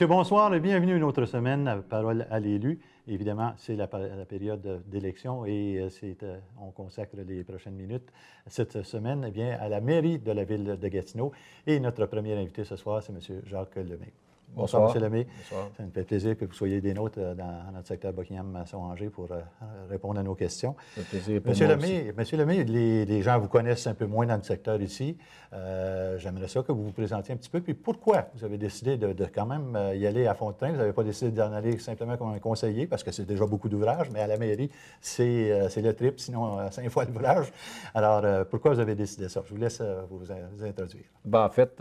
Monsieur, bonsoir et bienvenue une autre semaine à Parole à l'élu. Évidemment, c'est la période d'élection et on consacre les prochaines minutes cette semaine à la mairie de la ville de Gatineau. Et notre premier invité ce soir, c'est M. Jacques Lemay. Bonsoir, M. Lemay. Bonsoir. Ça me fait plaisir que vous soyez des nôtres dans notre secteur Buckingham-Masson-Angers pour répondre à nos questions. Ça fait plaisir pour Monsieur Lemay, les gens vous connaissent un peu moins dans le secteur ici. J'aimerais ça que vous vous présentiez un petit peu. Puis pourquoi vous avez décidé de quand même y aller à fond de train? Vous n'avez pas décidé d'en aller simplement comme un conseiller, parce que c'est déjà beaucoup d'ouvrages, mais à la mairie, c'est le triple, sinon 5 fois l'ouvrage. Alors, pourquoi vous avez décidé ça? Je vous laisse vous introduire. En fait,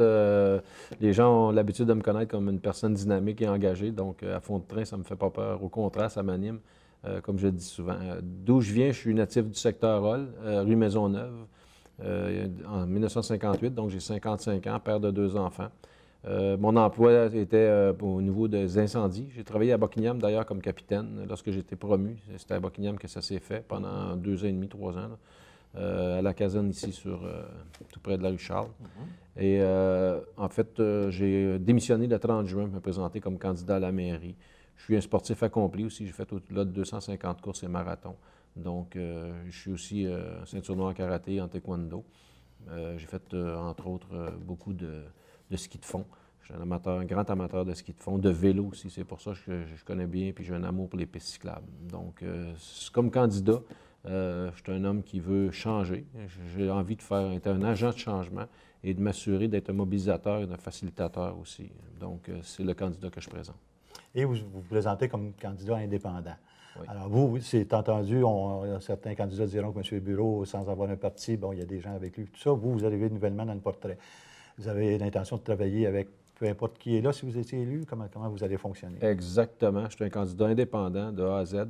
les gens ont l'habitude de me connaître comme une personne dynamique et engagée, donc à fond de train, ça ne me fait pas peur. Au contraire, ça m'anime, comme je le dis souvent. D'où je viens, je suis natif du secteur Hall, rue Maisonneuve, en 1958, donc j'ai 55 ans, père de 2 enfants. Mon emploi était au niveau des incendies. J'ai travaillé à Buckingham, d'ailleurs, comme capitaine lorsque j'étais promu. C'était à Buckingham que ça s'est fait pendant 2 ans et demi, 3 ans. À la caserne ici, tout près de la rue Charles. Et en fait, j'ai démissionné le 30 juin, me présenter comme candidat à la mairie. Je suis un sportif accompli aussi. J'ai fait au-delà de 250 courses et marathons. Donc, je suis aussi ceinture noire en karaté, en taekwondo. J'ai fait, entre autres, beaucoup de ski de fond. Je suis un grand amateur de ski de fond, de vélo aussi. C'est pour ça que je connais bien, puis j'ai un amour pour les pistes cyclables. Donc, comme candidat, je suis un homme qui veut changer. J'ai envie d'être un agent de changement et de m'assurer d'être un mobilisateur et un facilitateur aussi. Donc, c'est le candidat que je présente. Et vous vous présentez comme candidat indépendant. Oui. Alors, vous, c'est entendu, certains candidats diront que M. Bureau, sans avoir un parti, bon, il y a des gens avec lui, tout ça. Vous arrivez nouvellement dans le portrait. Vous avez l'intention de travailler avec peu importe qui est là. Si vous étiez élu, comment vous allez fonctionner? Exactement. Je suis un candidat indépendant de A à Z.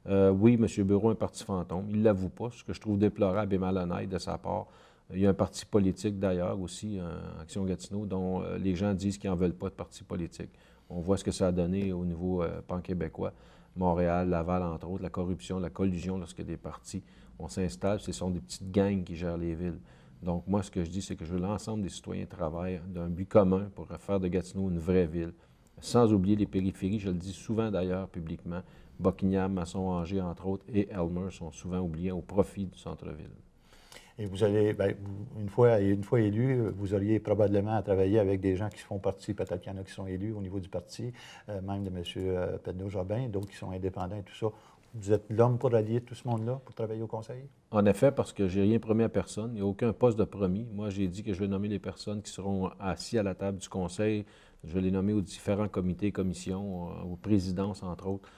Oui, M. Bureau a un parti fantôme. Il ne l'avoue pas, ce que je trouve déplorable et malhonnête de sa part. Il y a un parti politique, d'ailleurs, aussi, Action Gatineau, dont les gens disent qu'ils n'en veulent pas de parti politique. On voit ce que ça a donné au niveau pan-québécois. Montréal, Laval, entre autres, la corruption, la collusion lorsque des partis, on s'installe, ce sont des petites gangs qui gèrent les villes. Donc, moi, ce que je dis, c'est que je veux l'ensemble des citoyens travailler d'un but commun pour faire de Gatineau une vraie ville. Sans oublier les périphéries, je le dis souvent d'ailleurs publiquement, Buckingham, Masson-Angers, entre autres, et Elmer sont souvent oubliés au profit du centre-ville. Et vous allez, une fois élu, vous auriez probablement à travailler avec des gens qui font partie, peut-être qu'il y en a qui sont élus au niveau du parti, même de M. Pedneau-Jobin, d'autres qui sont indépendants et tout ça. Vous êtes l'homme pour allier tout ce monde-là pour travailler au conseil? En effet, parce que je n'ai rien promis à personne. Il n'y a aucun poste de promis. Moi, j'ai dit que je vais nommer les personnes qui seront assis à la table du conseil. Je vais les nommer aux différents comités, commissions, aux présidences, entre autres.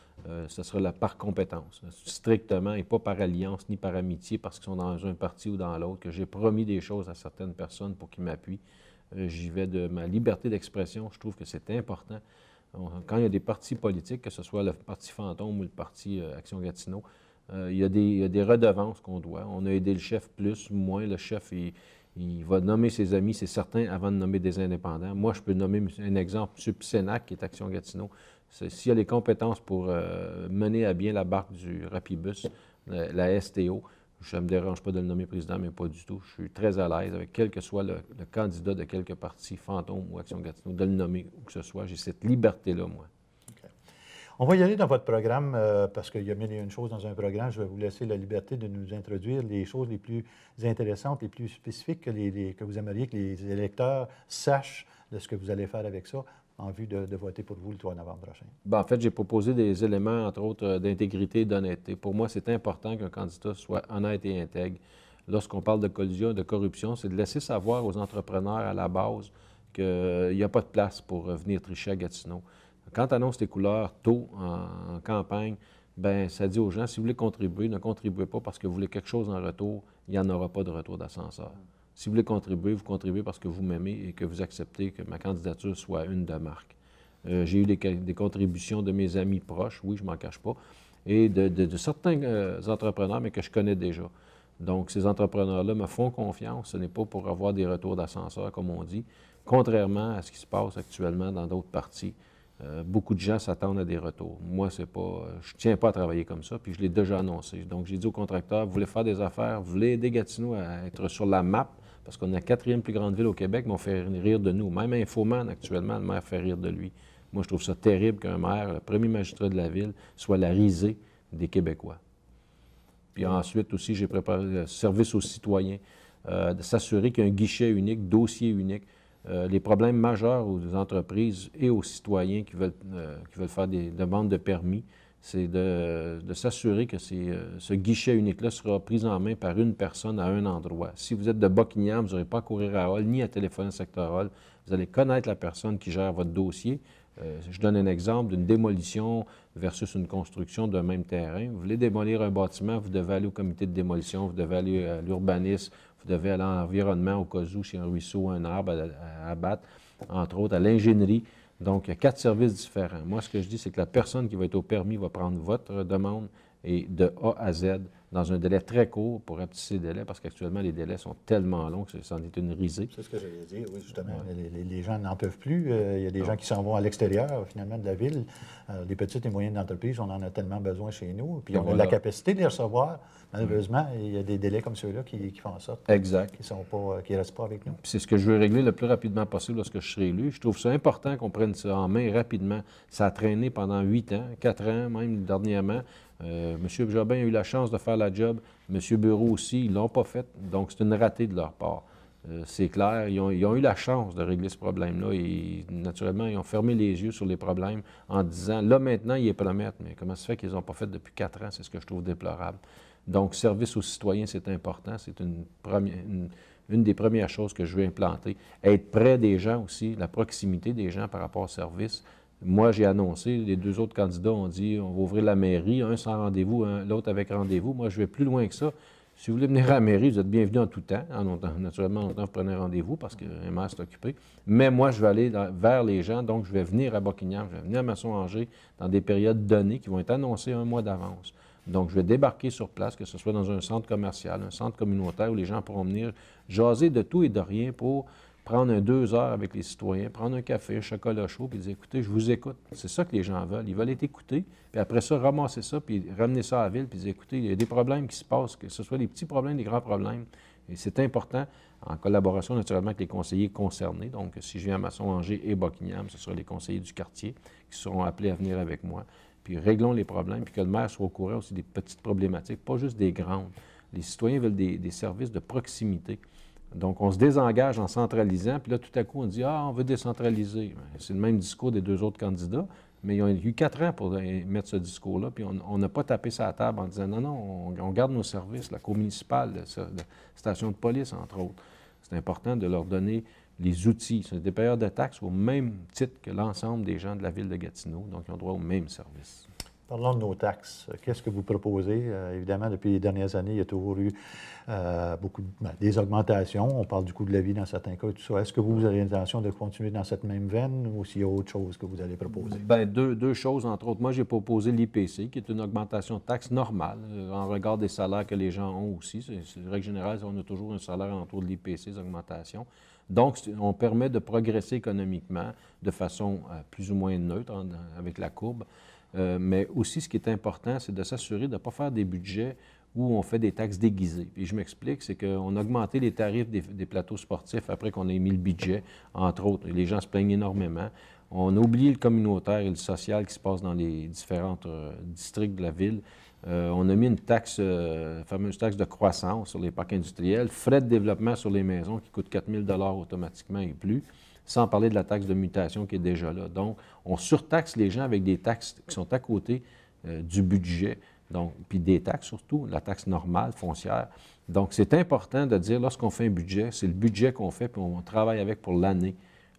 Ce sera par compétence, strictement, et pas par alliance ni par amitié, parce qu'ils sont dans un parti ou dans l'autre, que j'ai promis des choses à certaines personnes pour qu'ils m'appuient. J'y vais de ma liberté d'expression. Je trouve que c'est important. Quand il y a des partis politiques, que ce soit le parti fantôme ou le parti Action Gatineau, il y a des redevances qu'on doit. On a aidé le chef plus ou moins. Le chef, il va nommer ses amis, c'est certain, avant de nommer des indépendants. Moi, je peux nommer un exemple, M. Sénac, qui est Action Gatineau. S'il a les compétences pour mener à bien la barque du Rapibus, la STO, ça ne me dérange pas de le nommer président, mais pas du tout. Je suis très à l'aise avec quel que soit le candidat de quelque parti, fantôme ou Action Gatineau, de le nommer où que ce soit. J'ai cette liberté-là, moi. Okay. On va y aller dans votre programme, parce qu'il y a mille et une choses dans un programme. Je vais vous laisser la liberté de nous introduire les choses les plus intéressantes, les plus spécifiques que vous aimeriez que les électeurs sachent de ce que vous allez faire avec ça, en vue de voter pour vous le 3 novembre prochain. En fait, j'ai proposé des éléments, entre autres, d'intégrité et d'honnêteté. Pour moi, c'est important qu'un candidat soit honnête et intègre. Lorsqu'on parle de collusion et de corruption, c'est de laisser savoir aux entrepreneurs à la base qu'il n'y a pas de place pour venir tricher à Gatineau. Quand tu annonces tes couleurs tôt en campagne, bien, ça dit aux gens, si vous voulez contribuer, ne contribuez pas parce que vous voulez quelque chose en retour, il n'y en aura pas de retour d'ascenseur. Si vous voulez contribuer, vous contribuez parce que vous m'aimez et que vous acceptez que ma candidature soit une de marque. J'ai eu des contributions de mes amis proches, oui, je ne m'en cache pas, et de certains entrepreneurs, mais que je connais déjà. Donc, ces entrepreneurs-là me font confiance. Ce n'est pas pour avoir des retours d'ascenseur, comme on dit, contrairement à ce qui se passe actuellement dans d'autres partis. Beaucoup de gens s'attendent à des retours. Moi, c'est pas, je ne tiens pas à travailler comme ça, puis je l'ai déjà annoncé. Donc, j'ai dit aux contracteurs, vous voulez faire des affaires, vous voulez aider Gatineau à être sur la map, parce qu'on est la 4e plus grande ville au Québec, mais on fait rire de nous. Même Infoman, actuellement, le maire fait rire de lui. Moi, je trouve ça terrible qu'un maire, le premier magistrat de la ville, soit la risée des Québécois. Puis ensuite aussi, j'ai préparé le service aux citoyens, de s'assurer qu'il y a un guichet unique, dossier unique. Les problèmes majeurs aux entreprises et aux citoyens qui veulent faire des demandes de permis, c'est de s'assurer que ce guichet unique-là sera pris en main par une personne à un endroit. Si vous êtes de Buckingham, vous n'aurez pas à courir à Hall ni à téléphoner au secteur Hall. Vous allez connaître la personne qui gère votre dossier. Je donne un exemple d'une démolition versus une construction d'un même terrain. Vous voulez démolir un bâtiment, vous devez aller au comité de démolition, vous devez aller à l'urbanisme, vous devez aller à l'environnement au cas où, s'il y a un ruisseau, un arbre à abattre, entre autres, à l'ingénierie. Donc, il y a 4 services différents. Moi, ce que je dis, c'est que la personne qui va être au permis va prendre votre demande et de A à Z dans un délai très court pour rapetisser les délais, parce qu'actuellement, les délais sont tellement longs que c'en est une risée. C'est ce que j'allais dire, oui, justement. Ouais. Les gens n'en peuvent plus. Il y a des gens qui s'en vont à l'extérieur, finalement, de la ville. Les petites et moyennes entreprises, on en a tellement besoin chez nous. Puis on a la capacité de les recevoir. Malheureusement, il y a des délais comme ceux-là qui font en sorte qu'ils ne restent pas avec nous. C'est ce que je veux régler le plus rapidement possible lorsque je serai élu. Je trouve ça important qu'on prenne ça en main rapidement. Ça a traîné pendant 8 ans, 4 ans même dernièrement. M. Jobin a eu la chance de faire la job. M. Bureau aussi, ils ne l'ont pas fait. Donc, c'est une ratée de leur part. C'est clair. Ils ont eu la chance de régler ce problème-là. Et naturellement, ils ont fermé les yeux sur les problèmes en disant, là, maintenant, ils les promettent. Mais comment se fait qu'ils n'ont pas fait depuis 4 ans? C'est ce que je trouve déplorable. Donc, service aux citoyens, c'est important. C'est une des premières choses que je veux implanter. Être près des gens aussi, la proximité des gens par rapport au service. Moi, j'ai annoncé, les 2 autres candidats ont dit, on va ouvrir la mairie, un sans rendez-vous, l'autre avec rendez-vous. Moi, je vais plus loin que ça. Si vous voulez venir à la mairie, vous êtes bienvenus en tout temps. Naturellement, en longtemps, vous prenez rendez-vous parce qu'un maire s'est occupé. Mais moi, je vais aller vers les gens, donc je vais venir à Buckingham, je vais venir à Masson-Angers dans des périodes données qui vont être annoncées 1 mois d'avance. Donc, je vais débarquer sur place, que ce soit dans un centre commercial, un centre communautaire où les gens pourront venir jaser de tout et de rien pour prendre 2 heures avec les citoyens, prendre un café, un chocolat chaud, puis dire, écoutez, je vous écoute. C'est ça que les gens veulent. Ils veulent être écoutés, puis après ça, ramasser ça, puis ramener ça à la ville, puis dire, écoutez, il y a des problèmes qui se passent, que ce soit des petits problèmes, des grands problèmes. Et c'est important, en collaboration naturellement avec les conseillers concernés. Donc, si je viens à Masson-Angers et Buckingham, ce sera les conseillers du quartier qui seront appelés à venir avec moi. Puis réglons les problèmes, puis que le maire soit au courant aussi des petites problématiques, pas juste des grandes. Les citoyens veulent des services de proximité. Donc, on se désengage en centralisant, puis là, tout à coup, on dit « Ah, on veut décentraliser ». C'est le même discours des 2 autres candidats, mais ils ont eu 4 ans pour mettre ce discours-là, puis on n'a pas tapé ça à la table en disant « Non, non, on garde nos services, la cour municipale, la station de police, entre autres ». C'est important de leur donner les outils. C'est des payeurs de taxes au même titre que l'ensemble des gens de la ville de Gatineau, donc ils ont droit aux mêmes services. Parlons de nos taxes. Qu'est-ce que vous proposez? Évidemment, depuis les dernières années, il y a toujours eu des augmentations. On parle du coût de la vie dans certains cas et tout ça. Est-ce que vous avez l'intention de continuer dans cette même veine ou s'il y a autre chose que vous allez proposer? Bien, deux choses, entre autres. Moi, j'ai proposé l'IPC, qui est une augmentation de taxes normale, en regard des salaires que les gens ont aussi. C'est règle générale, on a toujours un salaire autour de l'IPC, des augmentations. Donc, on permet de progresser économiquement de façon plus ou moins neutre avec la courbe. Mais aussi, ce qui est important, c'est de s'assurer de ne pas faire des budgets où on fait des taxes déguisées. Puis je m'explique, c'est qu'on a augmenté les tarifs des plateaux sportifs après qu'on ait mis le budget, entre autres. Les gens se plaignent énormément. On a oublié le communautaire et le social qui se passe dans les différents districts de la ville. On a mis une taxe, fameuse taxe de croissance sur les parcs industriels, frais de développement sur les maisons qui coûtent 4 000 automatiquement et plus, sans parler de la taxe de mutation qui est déjà là. Donc, on surtaxe les gens avec des taxes qui sont à côté du budget, donc, puis des taxes surtout, la taxe normale, foncière. Donc, c'est important de dire, lorsqu'on fait un budget, c'est le budget qu'on fait, puis on travaille avec pour l'année.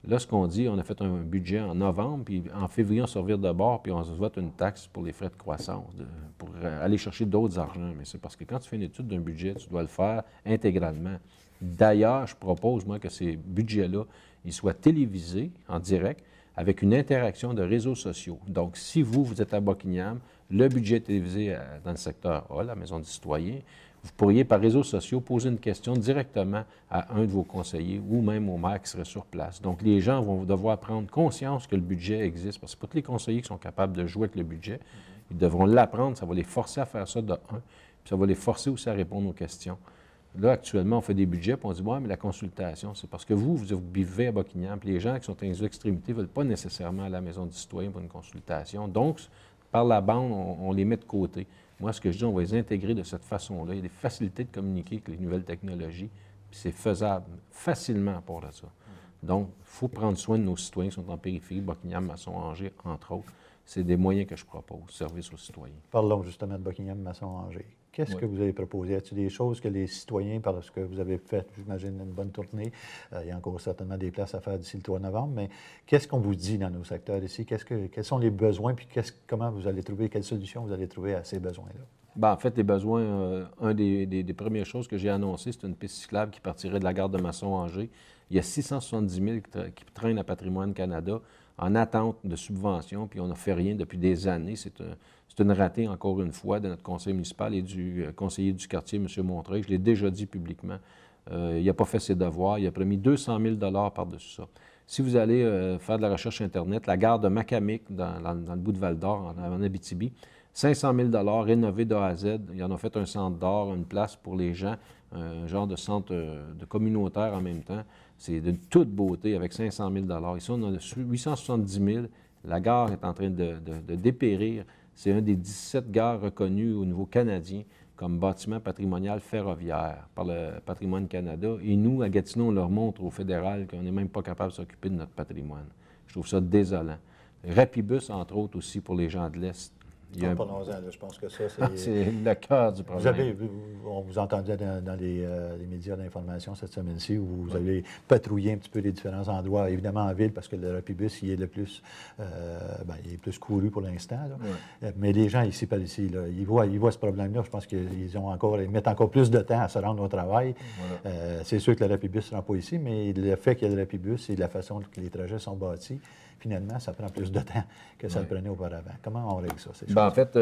Là, ce qu'on dit, on a fait un budget en novembre, puis en février, on se revire de bord, puis on se vote une taxe pour les frais de croissance, pour aller chercher d'autres argents. Mais c'est parce que quand tu fais une étude d'un budget, tu dois le faire intégralement. D'ailleurs, je propose, moi, que ces budgets-là, ils soient télévisés en direct avec une interaction de réseaux sociaux. Donc, si vous êtes à Buckingham, le budget est télévisé dans le secteur A, la Maison du citoyen, vous pourriez, par réseaux sociaux, poser une question directement à un de vos conseillers ou même au maire qui serait sur place. Donc, les gens vont devoir prendre conscience que le budget existe, parce que ce pas tous les conseillers qui sont capables de jouer avec le budget. Ils devront l'apprendre, ça va les forcer à faire ça de un, puis ça va les forcer aussi à répondre aux questions. Là, actuellement, on fait des budgets, puis on dit, ouais, mais la consultation, c'est parce que vous vivez à Buckingham, puis les gens qui sont dans les extrémités ne veulent pas nécessairement aller à la Maison du citoyen pour une consultation. Donc, par la bande, on les met de côté. Moi, ce que je dis, on va les intégrer de cette façon-là. Il y a des facilités de communiquer avec les nouvelles technologies, puis c'est faisable facilement pour ça. Donc, il faut prendre soin de nos citoyens qui sont en périphérie, Buckingham, Masson-Angers, entre autres. C'est des moyens que je propose, service aux citoyens. Parlons justement de Buckingham, Masson-Angers. Qu'est-ce que vous avez proposé? Y a-t-il des choses que les citoyens, parce que vous avez fait, j'imagine, une bonne tournée, il y a encore certainement des places à faire d'ici le 3 novembre, mais qu'est-ce qu'on vous dit dans nos secteurs ici? Quels sont les besoins, puis comment vous allez trouver, quelles solutions vous allez trouver à ces besoins-là? Bien, en fait, les besoins, un des premières choses que j'ai annoncées, c'est une piste cyclable qui partirait de la gare de Masson-Angers. Il y a 670 000 qui traînent à Patrimoine Canada en attente de subventions, puis on n'a fait rien depuis des années. C'est une ratée, encore une fois, de notre conseil municipal et du conseiller du quartier, M. Montreuil. Je l'ai déjà dit publiquement. Il n'a pas fait ses devoirs. Il a promis 200 000 par-dessus ça. Si vous allez faire de la recherche Internet, la gare de Macamic, dans le bout de Val-d'Or, en Abitibi, 500 000 rénové de A à Z. Ils en ont fait un centre d'or, une place pour les gens, un genre de centre de communautaire en même temps. C'est de toute beauté avec 500 000 Ici, on a 870 000. La gare est en train de dépérir. C'est un des 17 gares reconnus au niveau canadien comme bâtiment patrimonial ferroviaire par le Patrimoine Canada. Et nous, à Gatineau, on leur montre au fédéral qu'on n'est même pas capable de s'occuper de notre patrimoine. Je trouve ça désolant. Rapibus, entre autres, aussi pour les gens de l'Est. Je pense que ça, c'est le cœur du problème. On vous entendait dans les médias d'information cette semaine-ci où vous avez patrouillé un petit peu les différents endroits, évidemment en ville, parce que le Rapibus, il est le plus, il est plus couru pour l'instant. Mais les gens ici, par ici, là, ils voient ce problème-là. Je pense qu'ils mettent encore plus de temps à se rendre au travail. C'est sûr que le Rapibus ne se rend pas ici, mais le fait qu'il y ait le Rapibus et la façon que les trajets sont bâtis, finalement, ça prend plus de temps que ça le prenait auparavant. Comment on règle ça? En fait,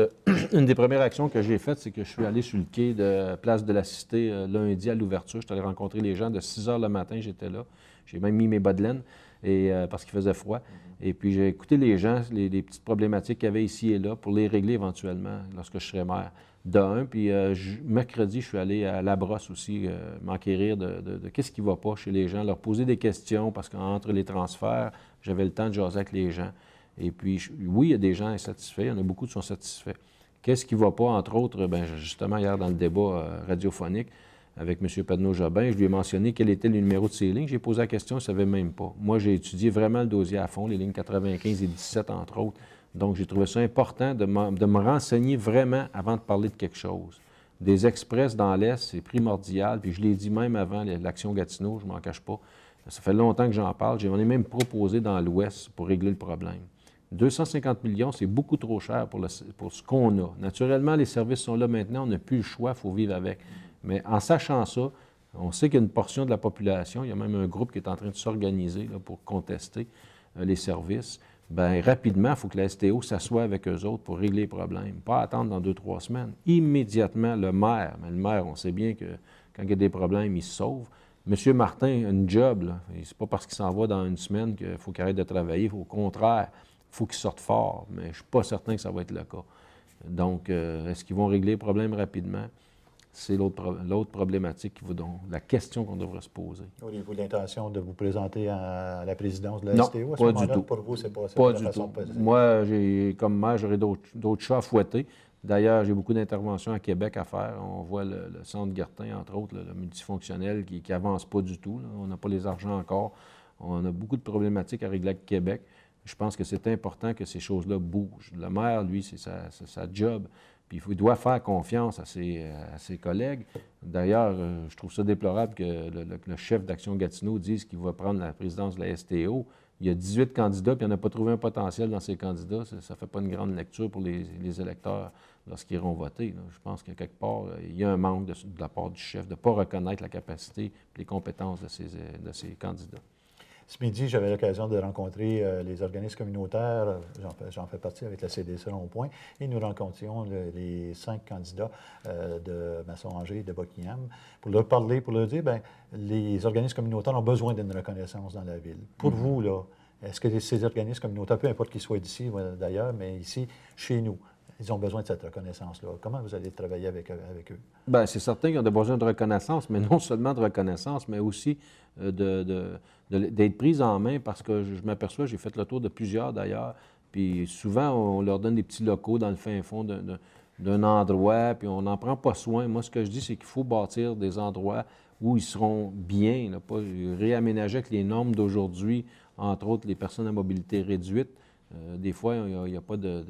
une des premières actions que j'ai faites, c'est que je suis allé sur le quai de Place de la Cité lundi à l'ouverture. Je suis allé rencontrer les gens de 6 h le matin, j'étais là. J'ai même mis mes bas de laine parce qu'il faisait froid. Et puis, j'ai écouté les gens, les petites problématiques qu'il y avait ici et là pour les régler éventuellement lorsque je serai maire. Puis mercredi, je suis allé à La Brosse aussi, m'enquérir de qu'est-ce qui ne va pas chez les gens, leur poser des questions parce qu'entre les transferts, j'avais le temps de jaser avec les gens. Et puis, oui, il y a des gens insatisfaits, il y en a beaucoup qui sont satisfaits. Qu'est-ce qui ne va pas, entre autres, bien, justement, hier dans le débat radiophonique avec M. Pedneau-Jobin, je lui ai mentionné quel était le numéro de ces lignes. J'ai posé la question, il ne savait même pas. Moi, j'ai étudié vraiment le dossier à fond, les lignes 95 et 17, entre autres. Donc, j'ai trouvé ça important de me renseigner vraiment avant de parler de quelque chose. Des express dans l'Est, c'est primordial. Puis je l'ai dit même avant l'action Gatineau, je ne m'en cache pas. Ça fait longtemps que j'en parle. J'en ai même proposé dans l'Ouest pour régler le problème. 250 millions, c'est beaucoup trop cher pour ce qu'on a. Naturellement, les services sont là maintenant, on n'a plus le choix, il faut vivre avec. Mais en sachant ça, on sait qu'il y a une portion de la population, il y a même un groupe qui est en train de s'organiser pour contester les services. Bien, rapidement, il faut que la STO s'assoie avec eux autres pour régler les problèmes. Pas attendre dans 2-3 semaines. Immédiatement, le maire, mais le maire, on sait bien que quand il y a des problèmes, il se sauve. M. Martin a une job, là. C'est pas parce qu'il s'en va dans une semaine qu'il faut qu'il arrête de travailler. Au contraire, il faut qu'il sorte fort, mais je ne suis pas certain que ça va être le cas. Donc, est-ce qu'ils vont régler les problèmes rapidement? C'est l'autre problématique, la question qu'on devrait se poser. Auriez-vous l'intention de vous présenter à la présidence de la STO à ce moment-là? Pas du tout. Pour vous, c'est pas pas la du façon tout. de passer. Moi, comme maire, j'aurais d'autres chats à fouetter. D'ailleurs, j'ai beaucoup d'interventions à Québec à faire. On voit le centre Gertin, entre autres, le multifonctionnel, qui n'avance pas du tout. Là. On n'a pas les argents encore. On a beaucoup de problématiques à régler avec Québec. Je pense que c'est important que ces choses-là bougent. Le maire, lui, c'est sa job. Puis il doit faire confiance à ses collègues. D'ailleurs, je trouve ça déplorable que le chef d'Action Gatineau dise qu'il va prendre la présidence de la STO. Il y a 18 candidats, puis il n'a pas trouvé un potentiel dans ces candidats. Ça ne fait pas une grande lecture pour les électeurs lorsqu'ils iront voter. Là. Je pense que quelque part, il y a un manque de la part du chef de ne pas reconnaître la capacité et les compétences de ces candidats. Ce midi, j'avais l'occasion de rencontrer les organismes communautaires, j'en fais partie avec la CDC Rond-Point, et nous rencontrions les 5 candidats de Masson-Angers et de Buckingham pour leur parler, pour leur dire, bien, les organismes communautaires ont besoin d'une reconnaissance dans la ville. Pour vous, là, est-ce que ces organismes communautaires, peu importe qu'ils soient d'ici ou d'ailleurs, mais ici, chez nous, Ils ont besoin de cette reconnaissance-là. Comment vous allez travailler avec eux? Bien, c'est certain qu'ils ont besoin de reconnaissance, mais non seulement de reconnaissance, mais aussi d'être pris en main parce que je m'aperçois, j'ai fait le tour de plusieurs d'ailleurs, puis souvent, on leur donne des petits locaux dans le fin fond d'un endroit, puis on n'en prend pas soin. Moi, ce que je dis, c'est qu'il faut bâtir des endroits où ils seront bien, là, pas réaménager avec les normes d'aujourd'hui, entre autres les personnes à mobilité réduite. Des fois, il n'y a pas de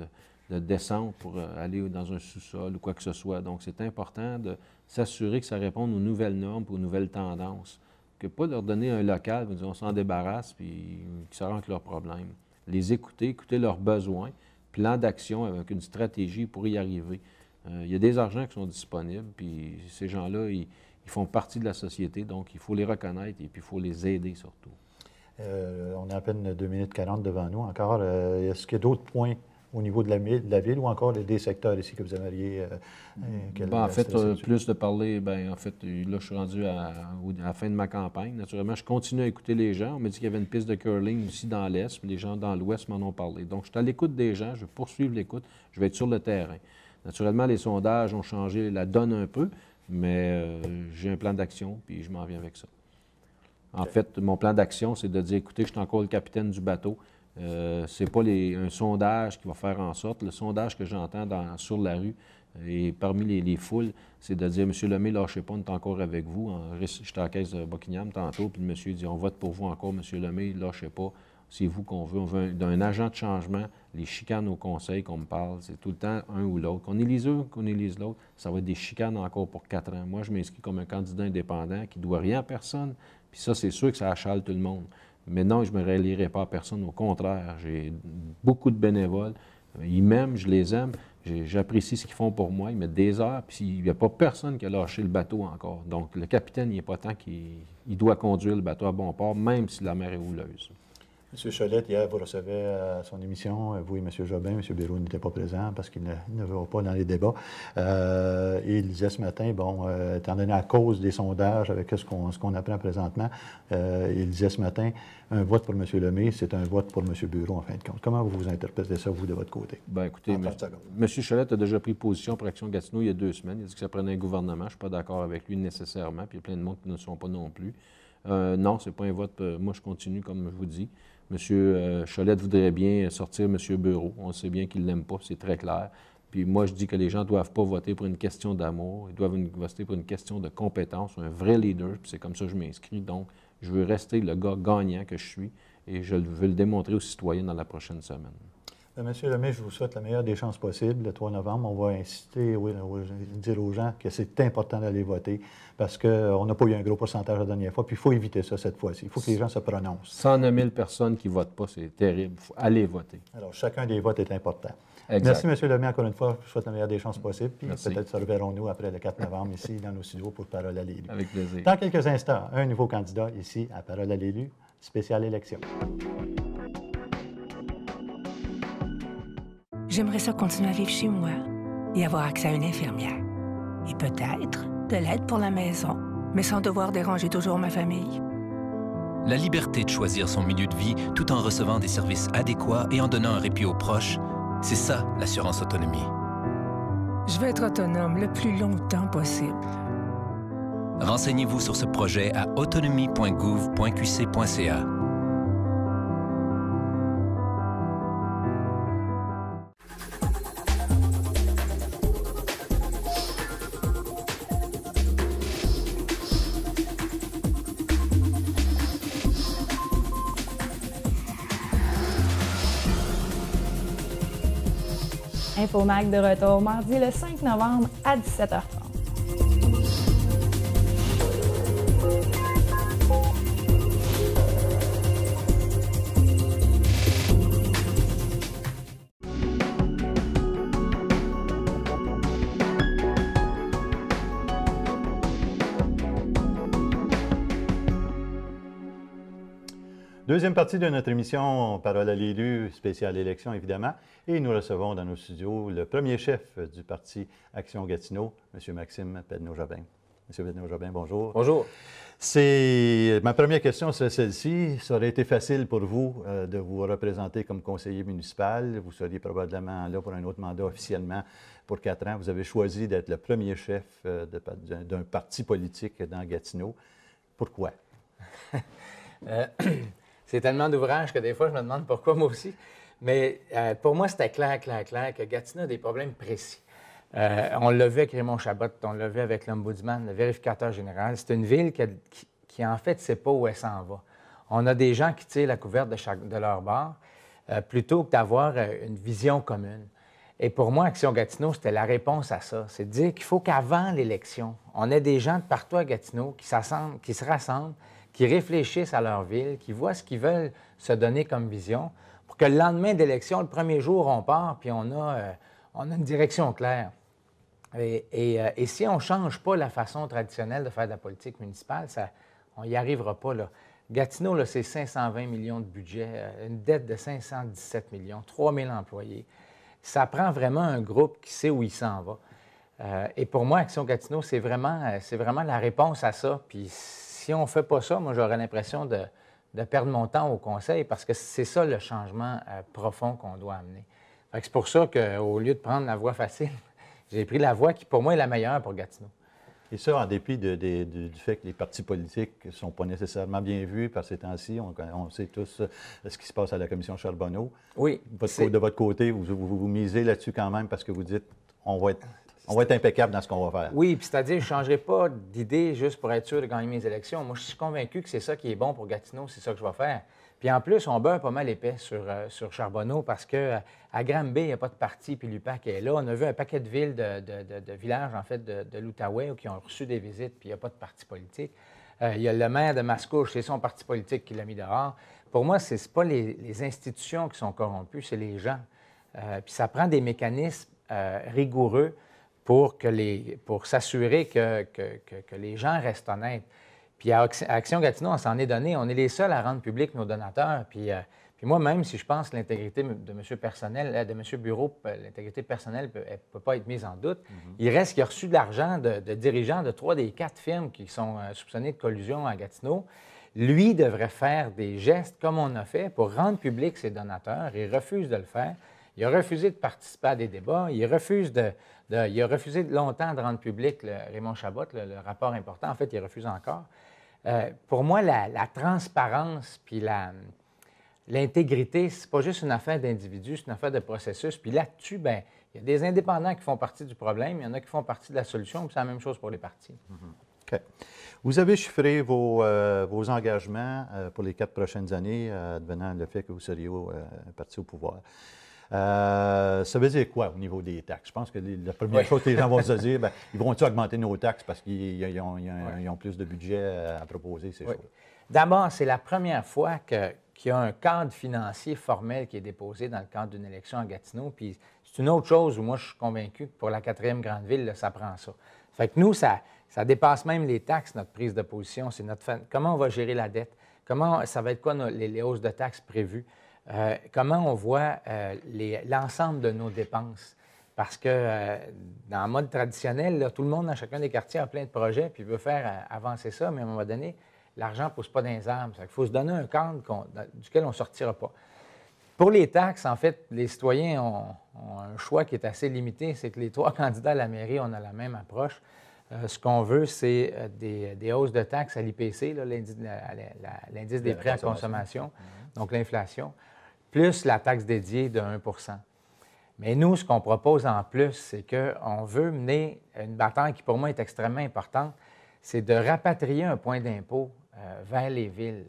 descente pour aller dans un sous-sol ou quoi que ce soit. Donc, c'est important de s'assurer que ça réponde aux nouvelles normes et aux nouvelles tendances. Que pas leur donner un local, on s'en débarrasse, puis qu'ils se rendent leurs problèmes. Les écouter, écouter leurs besoins, plan d'action avec une stratégie pour y arriver. Il y a des argents qui sont disponibles, puis ces gens-là, ils font partie de la société, donc il faut les reconnaître et puis il faut les aider surtout. On a à peine 2 minutes 40 devant nous. Encore, est-ce qu'il y a d'autres points au niveau de la ville ou encore des secteurs ici que vous aimeriez... En fait, plus de parler, en fait, là, je suis rendu à la fin de ma campagne. Naturellement, je continue à écouter les gens. On m'a dit qu'il y avait une piste de curling aussi dans l'Est, mais les gens dans l'Ouest m'en ont parlé. Donc, je suis à l'écoute des gens, je vais poursuivre l'écoute, je vais être sur le terrain. Naturellement, les sondages ont changé la donne un peu, mais j'ai un plan d'action, puis je m'en viens avec ça. En fait, mon plan d'action, c'est de dire, écoutez, je suis encore le capitaine du bateau. C'est pas un sondage qui va faire en sorte. Le sondage que j'entends sur la rue et parmi les foules, c'est de dire, M. Lemay, lâchez pas, on est encore avec vous. J'étais à la caisse de Buckingham tantôt, puis le monsieur dit, on vote pour vous encore, M. Lemay, lâchez pas. C'est vous qu'on veut. On veut d'un agent de changement. Les chicanes au conseil qu'on me parle, c'est tout le temps un ou l'autre. Qu'on élise un, qu'on élise l'autre, ça va être des chicanes encore pour 4 ans. Moi, je m'inscris comme un candidat indépendant qui ne doit rien à personne. Puis ça, c'est sûr que ça achale tout le monde. Mais non, je ne me rallierai pas à personne. Au contraire, j'ai beaucoup de bénévoles. Ils m'aiment, je les aime. J'apprécie ce qu'ils font pour moi. Ils mettent des heures, puis il n'y a pas personne qui a lâché le bateau encore. Donc, le capitaine, il n'est pas temps qu'il doit conduire le bateau à bon port, même si la mer est houleuse. M. Cholette, hier, vous recevez à son émission, vous et M. Jobin. M. Béraud n'était pas présent parce qu'il ne va pas dans les débats. Et il disait ce matin, étant donné à cause des sondages, avec ce qu'on apprend présentement, il disait ce matin, un vote pour M. Lemay, c'est un vote pour M. Béraud, en fin de compte. Comment vous interprétez ça, vous, de votre côté? Bien, écoutez, M. Cholette a déjà pris position pour Action Gatineau il y a 2 semaines. Il a dit que ça prenait un gouvernement. Je ne suis pas d'accord avec lui nécessairement, puis il y a plein de monde qui ne le sont pas non plus. Non, ce n'est pas un vote. Moi, je continue, comme je vous dis. M. Cholette voudrait bien sortir M. Béraud. On sait bien qu'il ne l'aime pas, c'est très clair. Puis moi, je dis que les gens ne doivent pas voter pour une question d'amour, ils doivent voter pour une question de compétence, un vrai leader, puis c'est comme ça que je m'inscris. Donc, je veux rester le gars gagnant que je suis et je veux le démontrer aux citoyens dans la prochaine semaine. Monsieur Lemay, je vous souhaite la meilleure des chances possibles. Le 3 novembre, on va inciter, dire aux gens que c'est important d'aller voter parce qu'on n'a pas eu un gros pourcentage la dernière fois, puis il faut éviter ça cette fois-ci. Il faut que les gens se prononcent. 109 000 personnes qui ne votent pas, c'est terrible. Il faut aller voter. Alors, chacun des votes est important. Exact. Merci, M. Lemay, encore une fois. Je vous souhaite la meilleure des chances possibles. Puis peut-être se reverrons-nous après le 4 novembre ici, dans nos studios, pour Parole à l'élu. Avec plaisir. Dans quelques instants, un nouveau candidat ici à Parole à l'élu, spéciale élection. J'aimerais ça continuer à vivre chez moi et avoir accès à une infirmière. Et peut-être de l'aide pour la maison, mais sans devoir déranger toujours ma famille. La liberté de choisir son milieu de vie tout en recevant des services adéquats et en donnant un répit aux proches, c'est ça, l'assurance autonomie. Je veux être autonome le plus longtemps possible. Renseignez-vous sur ce projet à autonomie.gouv.qc.ca. InfoMac de retour mardi le 5 novembre à 17h30. Deuxième partie de notre émission Parole à l'élu, spéciale élection évidemment, et nous recevons dans nos studios le premier chef du parti Action Gatineau, M. Maxime Pedneau-Jobin. M. Vidéo-Jobin, bonjour. Bonjour. Ma première question, c'est celle-ci. Ça aurait été facile pour vous de vous représenter comme conseiller municipal. Vous seriez probablement là pour un autre mandat officiellement pour 4 ans. Vous avez choisi d'être le premier chef d'un parti politique dans Gatineau. Pourquoi? C'est tellement d'ouvrages que des fois, je me demande pourquoi moi aussi. Mais pour moi, c'était clair que Gatineau a des problèmes précis. On l'a vu avec Raymond Chabot, on l'a vu avec l'Ombudsman, le vérificateur général. C'est une ville qui en fait, ne sait pas où elle s'en va. On a des gens qui tirent la couverte de leur bord plutôt que d'avoir une vision commune. Et pour moi, Action Gatineau, c'était la réponse à ça. C'est de dire qu'il faut qu'avant l'élection, on ait des gens de partout à Gatineau qui se rassemblent, qui réfléchissent à leur ville, qui voient ce qu'ils veulent se donner comme vision, pour que le lendemain d'élection, le premier jour, on part, puis on a une direction claire. Et si on ne change pas la façon traditionnelle de faire de la politique municipale, on n'y arrivera pas. Là. Gatineau, là, c'est 520 millions de budget, une dette de 517 millions, 3000 employés. Ça prend vraiment un groupe qui sait où il s'en va. Et pour moi, Action Gatineau, c'est vraiment la réponse à ça. Puis si on ne fait pas ça, moi, j'aurais l'impression de perdre mon temps au conseil parce que c'est ça le changement profond qu'on doit amener. C'est pour ça qu'au lieu de prendre la voie facile, j'ai pris la voie qui, pour moi, est la meilleure pour Gatineau. Et ça, en dépit du fait que les partis politiques ne sont pas nécessairement bien vus par ces temps-ci. On sait tous ce qui se passe à la commission Charbonneau. Oui. De votre côté, vous misez là-dessus quand même parce que vous dites on va être impeccable dans ce qu'on va faire. Oui, puis c'est-à-dire je ne changerai pas d'idée juste pour être sûr de gagner mes élections. Moi, je suis convaincu que c'est ça qui est bon pour Gatineau, c'est ça que je vais faire. Puis en plus, on beurre pas mal épais sur Charbonneau parce qu'à Granby, il n'y a pas de parti, puis l'UPAC est là. On a vu un paquet de villes, de villages, en fait, de l'Outaouais qui ont reçu des visites, puis il n'y a pas de parti politique. Il y a le maire de Mascouche, c'est son parti politique qui l'a mis dehors. Pour moi, ce n'est pas les institutions qui sont corrompues, c'est les gens. Puis ça prend des mécanismes rigoureux pour s'assurer que les gens restent honnêtes. Puis à Action Gatineau, on s'en est donné. On est les seuls à rendre public nos donateurs. Puis moi, même si je pense que l'intégrité de M. Bureau, l'intégrité personnelle ne peut pas être mise en doute, il reste qu'il a reçu de l'argent de dirigeants de 3 des 4 firmes qui sont soupçonnés de collusion à Gatineau. Lui devrait faire des gestes comme on a fait pour rendre public ses donateurs. Il refuse de le faire. Il a refusé de participer à des débats. Il a refusé longtemps de rendre public Raymond Chabot, le rapport important. En fait, il refuse encore. Pour moi, la transparence puis l'intégrité, ce n'est pas juste une affaire d'individu, c'est une affaire de processus. Puis là-dessus, bien, il y a des indépendants qui font partie du problème, il y en a qui font partie de la solution, puis c'est la même chose pour les partis. OK. Vous avez chiffré vos engagements pour les 4 prochaines années, devenant le fait que vous seriez un parti au pouvoir. Ça veut dire quoi au niveau des taxes? Je pense que la première chose que les gens vont se dire, bien, ils vont-ils augmenter nos taxes parce qu'ils ont plus de budget à proposer, ces choses? D'abord, c'est la première fois qu'il y a un cadre financier formel qui est déposé dans le cadre d'une élection à Gatineau. Puis c'est une autre chose où moi, je suis convaincu que pour la 4e grande ville, là, ça prend ça. Fait que nous, ça dépasse même les taxes, notre prise de position. C'est comment on va gérer la dette? Ça va être quoi les hausses de taxes prévues? Comment on voit l'ensemble de nos dépenses. Parce que dans le mode traditionnel, là, tout le monde dans chacun des quartiers a plein de projets puis veut faire avancer ça, mais à un moment donné, l'argent ne pousse pas dans les arbres. Il faut se donner un cadre duquel on ne sortira pas. Pour les taxes, en fait, les citoyens ont un choix qui est assez limité. C'est que les 3 candidats à la mairie, on a la même approche. Ce qu'on veut, c'est des hausses de taxes à l'IPC, l'indice des prix à consommation, donc l'inflation, plus la taxe dédiée de 1 %. Mais nous, ce qu'on propose en plus, c'est qu'on veut mener une bataille qui, pour moi, est extrêmement importante, c'est de rapatrier un point d'impôt vers les villes,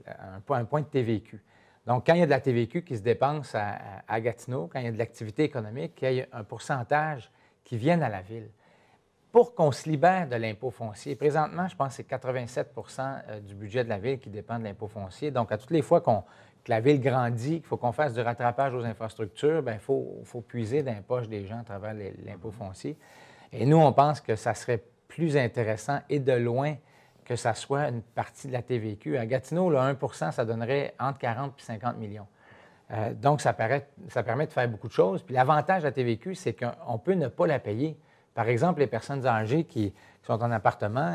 un point de TVQ. Donc, quand il y a de la TVQ qui se dépense à Gatineau, quand il y a de l'activité économique, qu'il y ait un pourcentage qui vienne à la ville pour qu'on se libère de l'impôt foncier. Présentement, je pense que c'est 87 % du budget de la ville qui dépend de l'impôt foncier. Donc, à toutes les fois que la ville grandit, qu'il faut qu'on fasse du rattrapage aux infrastructures, bien, il faut puiser dans les poches des gens à travers l'impôt foncier. Et nous, on pense que ça serait plus intéressant et de loin que ça soit une partie de la TVQ. À Gatineau, là, 1 % ça donnerait entre 40 et 50 millions. Donc, ça permet de faire beaucoup de choses. Puis l'avantage de la TVQ, c'est qu'on peut ne pas la payer Par exemple, les personnes âgées qui sont en appartement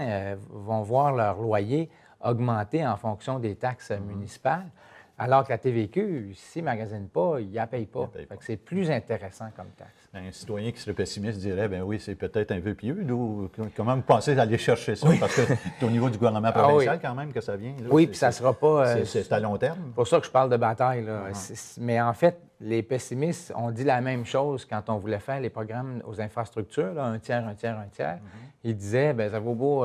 vont voir leur loyer augmenter en fonction des taxes municipales, alors que la TVQ, s'ils ne magasinent pas, ils ne la payent pas. Fait que c'est plus intéressant comme taxe. Un citoyen qui serait pessimiste dirait, bien oui, c'est peut-être un vœu pieux. Comment vous pensez aller chercher ça? Parce que c'est au niveau du gouvernement provincial quand même que ça vient. Là. Oui, puis ça ne sera pas... c'est à long terme. C'est pour ça que je parle de bataille. Là. Mais en fait, les pessimistes ont dit la même chose quand on voulait faire les programmes aux infrastructures, là, un tiers, un tiers, un tiers. Ils disaient, bien, ça vaut beau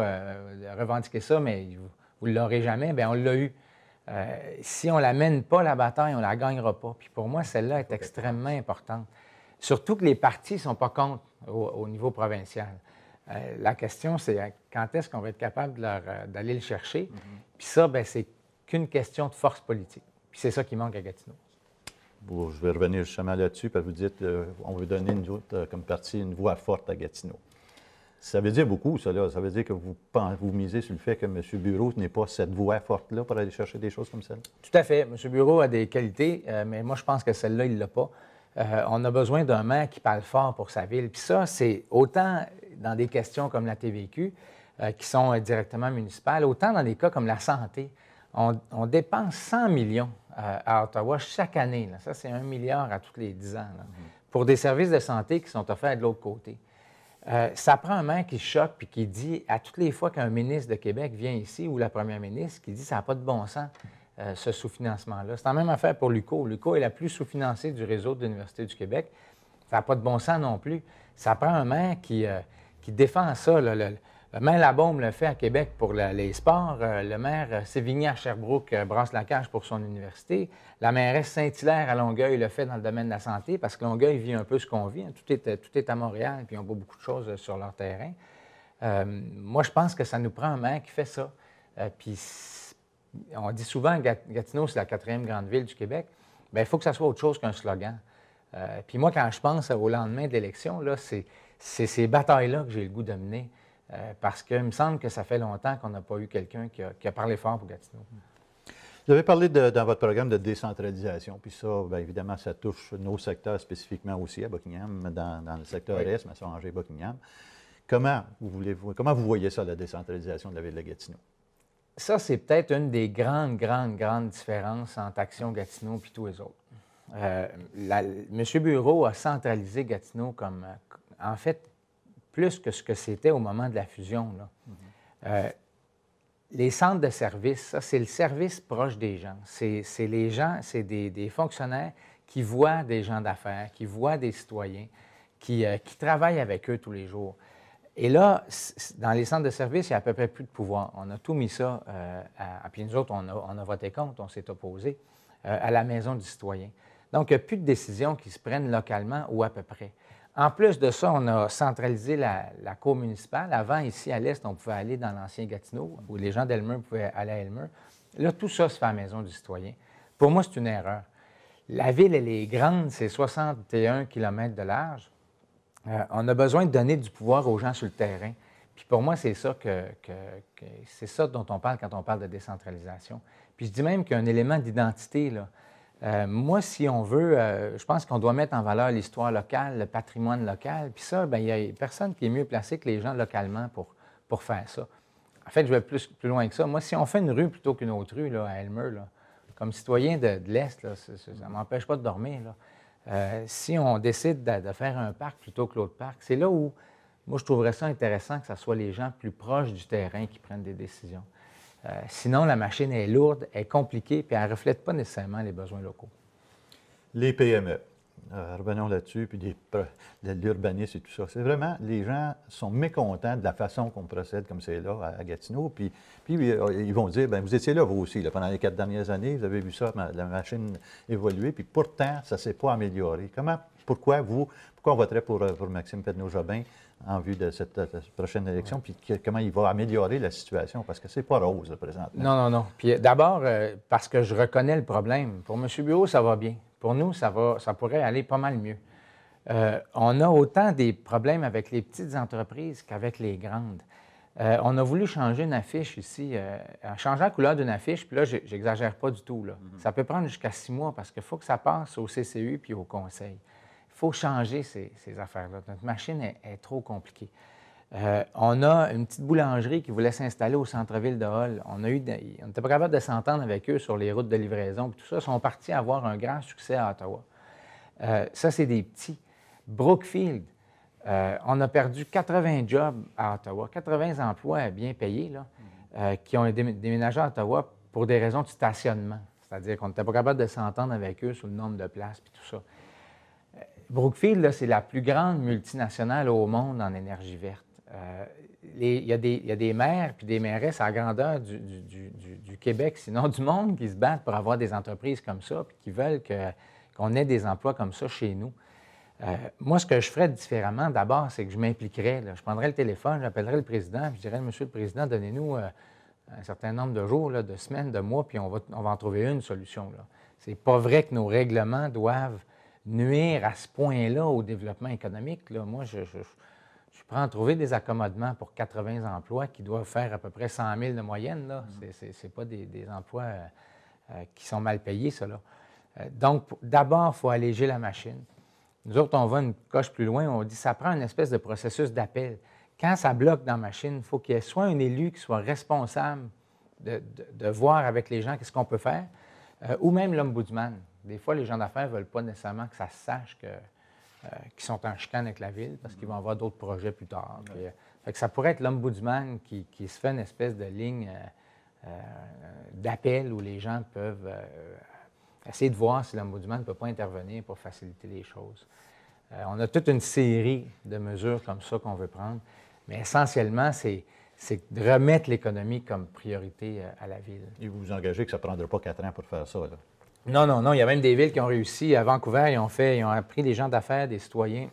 revendiquer ça, mais vous ne l'aurez jamais. Bien, on l'a eu. Si on ne l'amène pas, la bataille, on ne la gagnera pas. Puis pour moi, celle-là est extrêmement importante. Surtout que les partis ne sont pas contre au niveau provincial. La question, c'est quand est-ce qu'on va être capable d'aller le chercher? Puis ça, bien, c'est qu'une question de force politique. Puis c'est ça qui manque à Gatineau. Bon, je vais revenir justement là-dessus, parce que vous dites on veut donner comme parti une voix forte à Gatineau. Ça veut dire beaucoup, ça, là. Ça veut dire que vous misez sur le fait que M. Bureau n'est pas cette voix forte-là pour aller chercher des choses comme celle-là? Tout à fait. M. Bureau a des qualités, mais moi, je pense que celle-là, il ne l'a pas. On a besoin d'un maire qui parle fort pour sa ville. Puis ça, c'est autant dans des questions comme la TVQ, qui sont directement municipales, autant dans des cas comme la santé. On dépense 100 millions à Ottawa chaque année. Là. Ça, c'est 1 milliard à tous les 10 ans, là, pour des services de santé qui sont offerts de l'autre côté. Ça prend un maire qui choque puis qui dit, à toutes les fois qu'un ministre de Québec vient ici, ou la première ministre, qui dit ça n'a pas de bon sens, ce sous-financement-là. C'est la même affaire pour l'UQO. L'UQO est la plus sous-financée du réseau de l'Université du Québec. Ça n'a pas de bon sens non plus. Ça prend un maire qui défend ça. Le maire Labaume le fait à Québec pour les sports. Le maire Sévigny à Sherbrooke brasse la cage pour son université. La mairesse Saint-Hilaire à Longueuil le fait dans le domaine de la santé parce que Longueuil vit un peu ce qu'on vit. Hein. Tout est à Montréal, puis on voit beaucoup de choses sur leur terrain. Moi, je pense que ça nous prend un maire qui fait ça. Puis on dit souvent que Gatineau, c'est la 4e grande ville du Québec. Bien, il faut que ça soit autre chose qu'un slogan. Puis moi, quand je pense au lendemain de l'élection, là, c'est ces batailles-là que j'ai le goût de mener. Parce qu'il me semble que ça fait longtemps qu'on n'a pas eu quelqu'un qui a parlé fort pour Gatineau. Vous avez parlé dans votre programme de décentralisation, puis ça, bien évidemment, ça touche nos secteurs spécifiquement aussi à Buckingham, dans le secteur Est, Masson-Angers, Buckingham. Comment vous voyez ça, la décentralisation de la ville de Gatineau? Ça, c'est peut-être une des grandes différences entre Action Gatineau et tous les autres. M. Bureau a centralisé Gatineau comme, en fait, plus que ce que c'était au moment de la fusion. Là. Les centres de services, ça, c'est le service proche des gens. C'est les gens, c'est des fonctionnaires qui voient des gens d'affaires, qui voient des citoyens, qui travaillent avec eux tous les jours. Et là, dans les centres de services, il n'y a à peu près plus de pouvoir. On a tout mis ça, puis nous autres, on a voté contre, on s'est opposé, à la maison du citoyen. Donc, il n'y a plus de décisions qui se prennent localement ou à peu près. En plus de ça, on a centralisé la cour municipale. Avant, ici, à l'Est, on pouvait aller dans l'ancien Gatineau, où les gens d'Elmer pouvaient aller à Elmer. Là, tout ça se fait à la maison du citoyen. Pour moi, c'est une erreur. La ville, elle est grande, c'est 61 km de large. On a besoin de donner du pouvoir aux gens sur le terrain. Puis pour moi, c'est ça c'est ça dont on parle quand on parle de décentralisation. Puis je dis même qu'il y a un élément d'identité, là. Moi, si on veut, je pense qu'on doit mettre en valeur l'histoire locale, le patrimoine local. Puis ça, bien, il n'y a personne qui est mieux placé que les gens localement pour faire ça. En fait, je vais plus loin que ça. Moi, si on fait une rue plutôt qu'une autre rue là, à Elmer, là, comme citoyen de l'Est, là, ça ne m'empêche pas de dormir. Là. Si on décide de faire un parc plutôt que l'autre parc, c'est là où, moi, je trouverais ça intéressant que ce soit les gens plus proches du terrain qui prennent des décisions. Sinon, la machine est lourde, est compliquée, puis elle ne reflète pas nécessairement les besoins locaux. Les PME, revenons là-dessus, puis de l'urbanisme et tout ça. C'est vraiment, les gens sont mécontents de la façon qu'on procède comme c'est là à Gatineau, puis ils vont dire, bien, vous étiez là, vous aussi, là, pendant les 4 dernières années, vous avez vu ça, la machine évoluer, puis pourtant, ça ne s'est pas amélioré. Pourquoi on voterait pour Maxime Pedneau-Jobin en vue de cette prochaine élection, puis comment il va améliorer la situation, parce que c'est pas rose, là, présentement. Non. Puis d'abord, parce que je reconnais le problème. Pour M. Bureau, ça va bien. Pour nous, ça pourrait aller pas mal mieux. On a autant des problèmes avec les petites entreprises qu'avec les grandes. On a voulu changer une affiche ici, changer la couleur d'une affiche, puis là, j'exagère pas du tout. Là. Ça peut prendre jusqu'à 6 mois, parce qu'il faut que ça passe au CCU puis au conseil. Il faut changer ces affaires-là. Notre machine est trop compliquée. On a une petite boulangerie qui voulait s'installer au centre-ville de Hull. On n'était pas capable de s'entendre avec eux sur les routes de livraison. Puis tout ça, ils sont partis avoir un grand succès à Ottawa. Ça, c'est des petits. Brookfield, on a perdu 80 jobs à Ottawa, 80 emplois bien payés là, qui ont déménagé à Ottawa pour des raisons de stationnement. C'est-à-dire qu'on n'était pas capable de s'entendre avec eux sur le nombre de places et tout ça. Brookfield, c'est la plus grande multinationale au monde en énergie verte. Il y a des maires puis des mairesses à la grandeur du Québec, sinon du monde, qui se battent pour avoir des entreprises comme ça puis qui veulent qu'on ait des emplois comme ça chez nous. Moi, ce que je ferais différemment, d'abord, c'est que je m'impliquerais. Je prendrais le téléphone, j'appellerais le président, puis je dirais, Monsieur le Président, donnez-nous un certain nombre de jours, là, de semaines, de mois, puis on va en trouver une solution. C'est pas vrai que nos règlements doivent nuire à ce point-là au développement économique. Là. Moi, je suis prêt à trouver des accommodements pour 80 emplois qui doivent faire à peu près 100 000 de moyenne. Ce n'est pas des emplois qui sont mal payés, ça. Là. Donc, d'abord, il faut alléger la machine. Nous autres, on va une coche plus loin, on dit que ça prend une espèce de processus d'appel. Quand ça bloque dans la machine, il faut qu'il y ait soit un élu qui soit responsable de voir avec les gens qu'est-ce qu'on peut faire, ou même l'ombudsman. Des fois, les gens d'affaires ne veulent pas nécessairement que ça se sache qu'ils sont en chicane avec la ville parce qu'ils vont avoir d'autres projets plus tard. Puis, fait que ça pourrait être l'ombudsman qui se fait une espèce de ligne d'appel où les gens peuvent essayer de voir si l'ombudsman ne peut pas intervenir pour faciliter les choses. On a toute une série de mesures comme ça qu'on veut prendre, mais essentiellement, c'est de remettre l'économie comme priorité à la ville. Et vous vous engagez que ça ne prendra pas 4 ans pour faire ça, là? Non. Il y a même des villes qui ont réussi. À Vancouver, ils ont appris des gens d'affaires, des citoyens.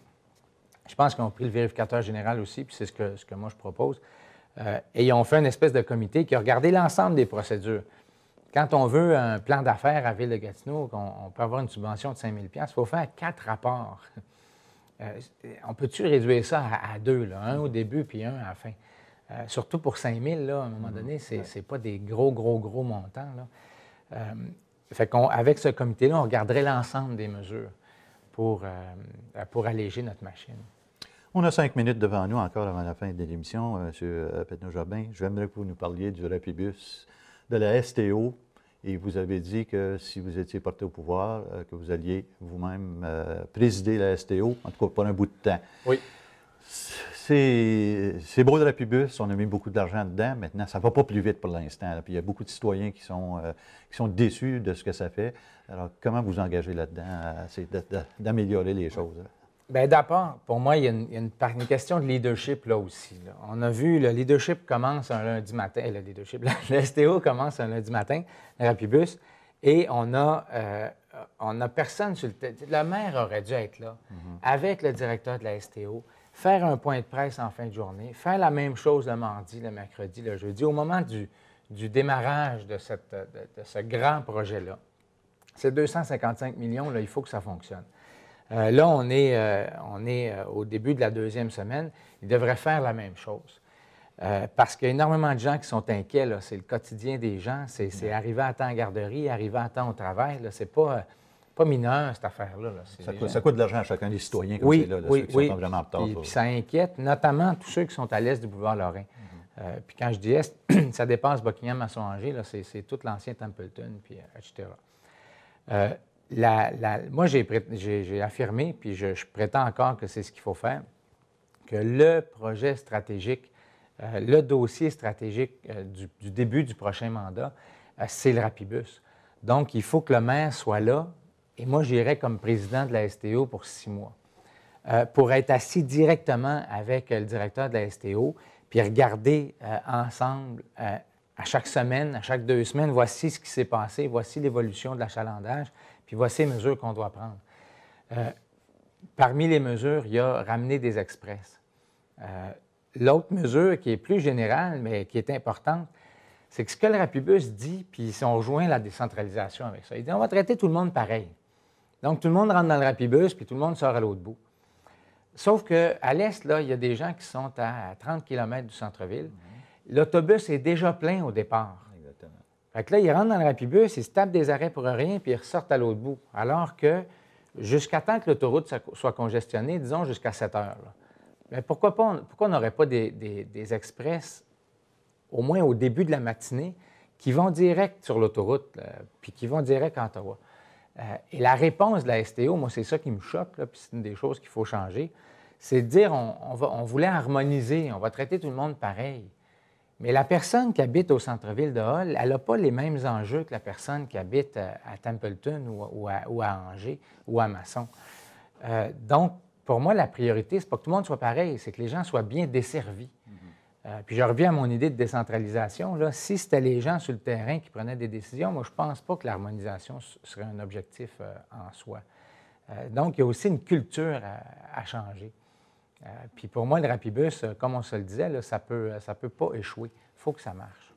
Je pense qu'ils ont pris le vérificateur général aussi, puis c'est ce que moi je propose. Et ils ont fait une espèce de comité qui a regardé l'ensemble des procédures. Quand on veut un plan d'affaires à Ville-de-Gatineau, on peut avoir une subvention de 5 000 $, il faut faire 4 rapports. On peut-tu réduire ça à 2, là, un au début puis un à la fin? Surtout pour 5 000 là, à un moment donné, c'est pas des gros montants. Là. Fait qu'avec ce comité-là, on regarderait l'ensemble des mesures pour alléger notre machine. On a 5 minutes devant nous encore avant la fin de l'émission, M. Petneau-Jobin. J'aimerais que vous nous parliez du Rapibus, de la STO, et vous avez dit que si vous étiez porté au pouvoir, que vous alliez vous-même présider la STO, en tout cas pour un bout de temps. Oui. C'est beau le Rapibus, on a mis beaucoup d'argent dedans. Maintenant, ça ne va pas plus vite pour l'instant. Puis il y a beaucoup de citoyens qui sont déçus de ce que ça fait. Alors, comment vous engagez là-dedans à essayer d'améliorer les choses? Bien, d'abord, pour moi, il y a une question de leadership là aussi. Là. On a vu, le leadership commence un lundi matin, le STO commence un lundi matin, le Rapibus, et on a personne sur le... Le maire aurait dû être là, avec le directeur de la STO, faire un point de presse en fin de journée, faire la même chose le mardi, le mercredi, le jeudi, au moment du démarrage de ce grand projet-là. Ces 255 millions, là, il faut que ça fonctionne. Là, on est au début de la 2e semaine. Il devrait faire la même chose. Parce qu'il y a énormément de gens qui sont inquiets. C'est le quotidien des gens. C'est arriver à temps en garderie, arriver à temps au travail. C'est pas mineur, cette affaire-là. Ça coûte de l'argent à chacun des citoyens comme oui, c'est là, oui, ceux qui sont vraiment en retard. Puis ça inquiète notamment tous ceux qui sont à l'est du boulevard Lorrain. Puis quand je dis est, ça dépasse Buckingham-Masson-Angers, c'est tout l'ancien Templeton, puis etc. Moi, j'ai affirmé, puis je prétends encore que c'est ce qu'il faut faire, que le projet stratégique, le dossier stratégique du début du prochain mandat, c'est le Rapibus. Donc, il faut que le maire soit là, et moi, j'irai comme président de la STO pour 6 mois, pour être assis directement avec le directeur de la STO, puis regarder ensemble, à chaque semaine, à chaque 2 semaines, voici ce qui s'est passé, voici l'évolution de l'achalandage, puis voici les mesures qu'on doit prendre. Parmi les mesures, il y a ramener des express. L'autre mesure qui est plus générale, mais qui est importante, c'est que ce que le Rapibus dit, puis si on rejoint la décentralisation avec ça, il dit on va traiter tout le monde pareil. Donc, tout le monde rentre dans le Rapibus, puis tout le monde sort à l'autre bout. Sauf qu'à l'est, là, il y a des gens qui sont à 30 km du centre-ville. L'autobus est déjà plein au départ. Exactement. Fait que là, ils rentrent dans le Rapibus, ils se tapent des arrêts pour rien, puis ils ressortent à l'autre bout. Alors que jusqu'à temps que l'autoroute soit congestionnée, disons jusqu'à 7 heures. Là. Mais pourquoi on n'aurait pas des express, au moins au début de la matinée, qui vont direct sur l'autoroute, puis qui vont direct à Ottawa? Et la réponse de la STO, moi, c'est ça qui me choque, là, puis c'est une des choses qu'il faut changer, c'est de dire on voulait harmoniser, on va traiter tout le monde pareil. Mais la personne qui habite au centre-ville de Hull, elle n'a pas les mêmes enjeux que la personne qui habite à Templeton ou à Angers ou à Masson. Donc, pour moi, la priorité, c'est pas que tout le monde soit pareil, c'est que les gens soient bien desservis. Puis je reviens à mon idée de décentralisation. Là, si c'était les gens sur le terrain qui prenaient des décisions, moi, je ne pense pas que l'harmonisation serait un objectif en soi. Donc, il y a aussi une culture à changer. Puis pour moi, le Rapibus, comme on se le disait, là, ça peut pas échouer. Il faut que ça marche.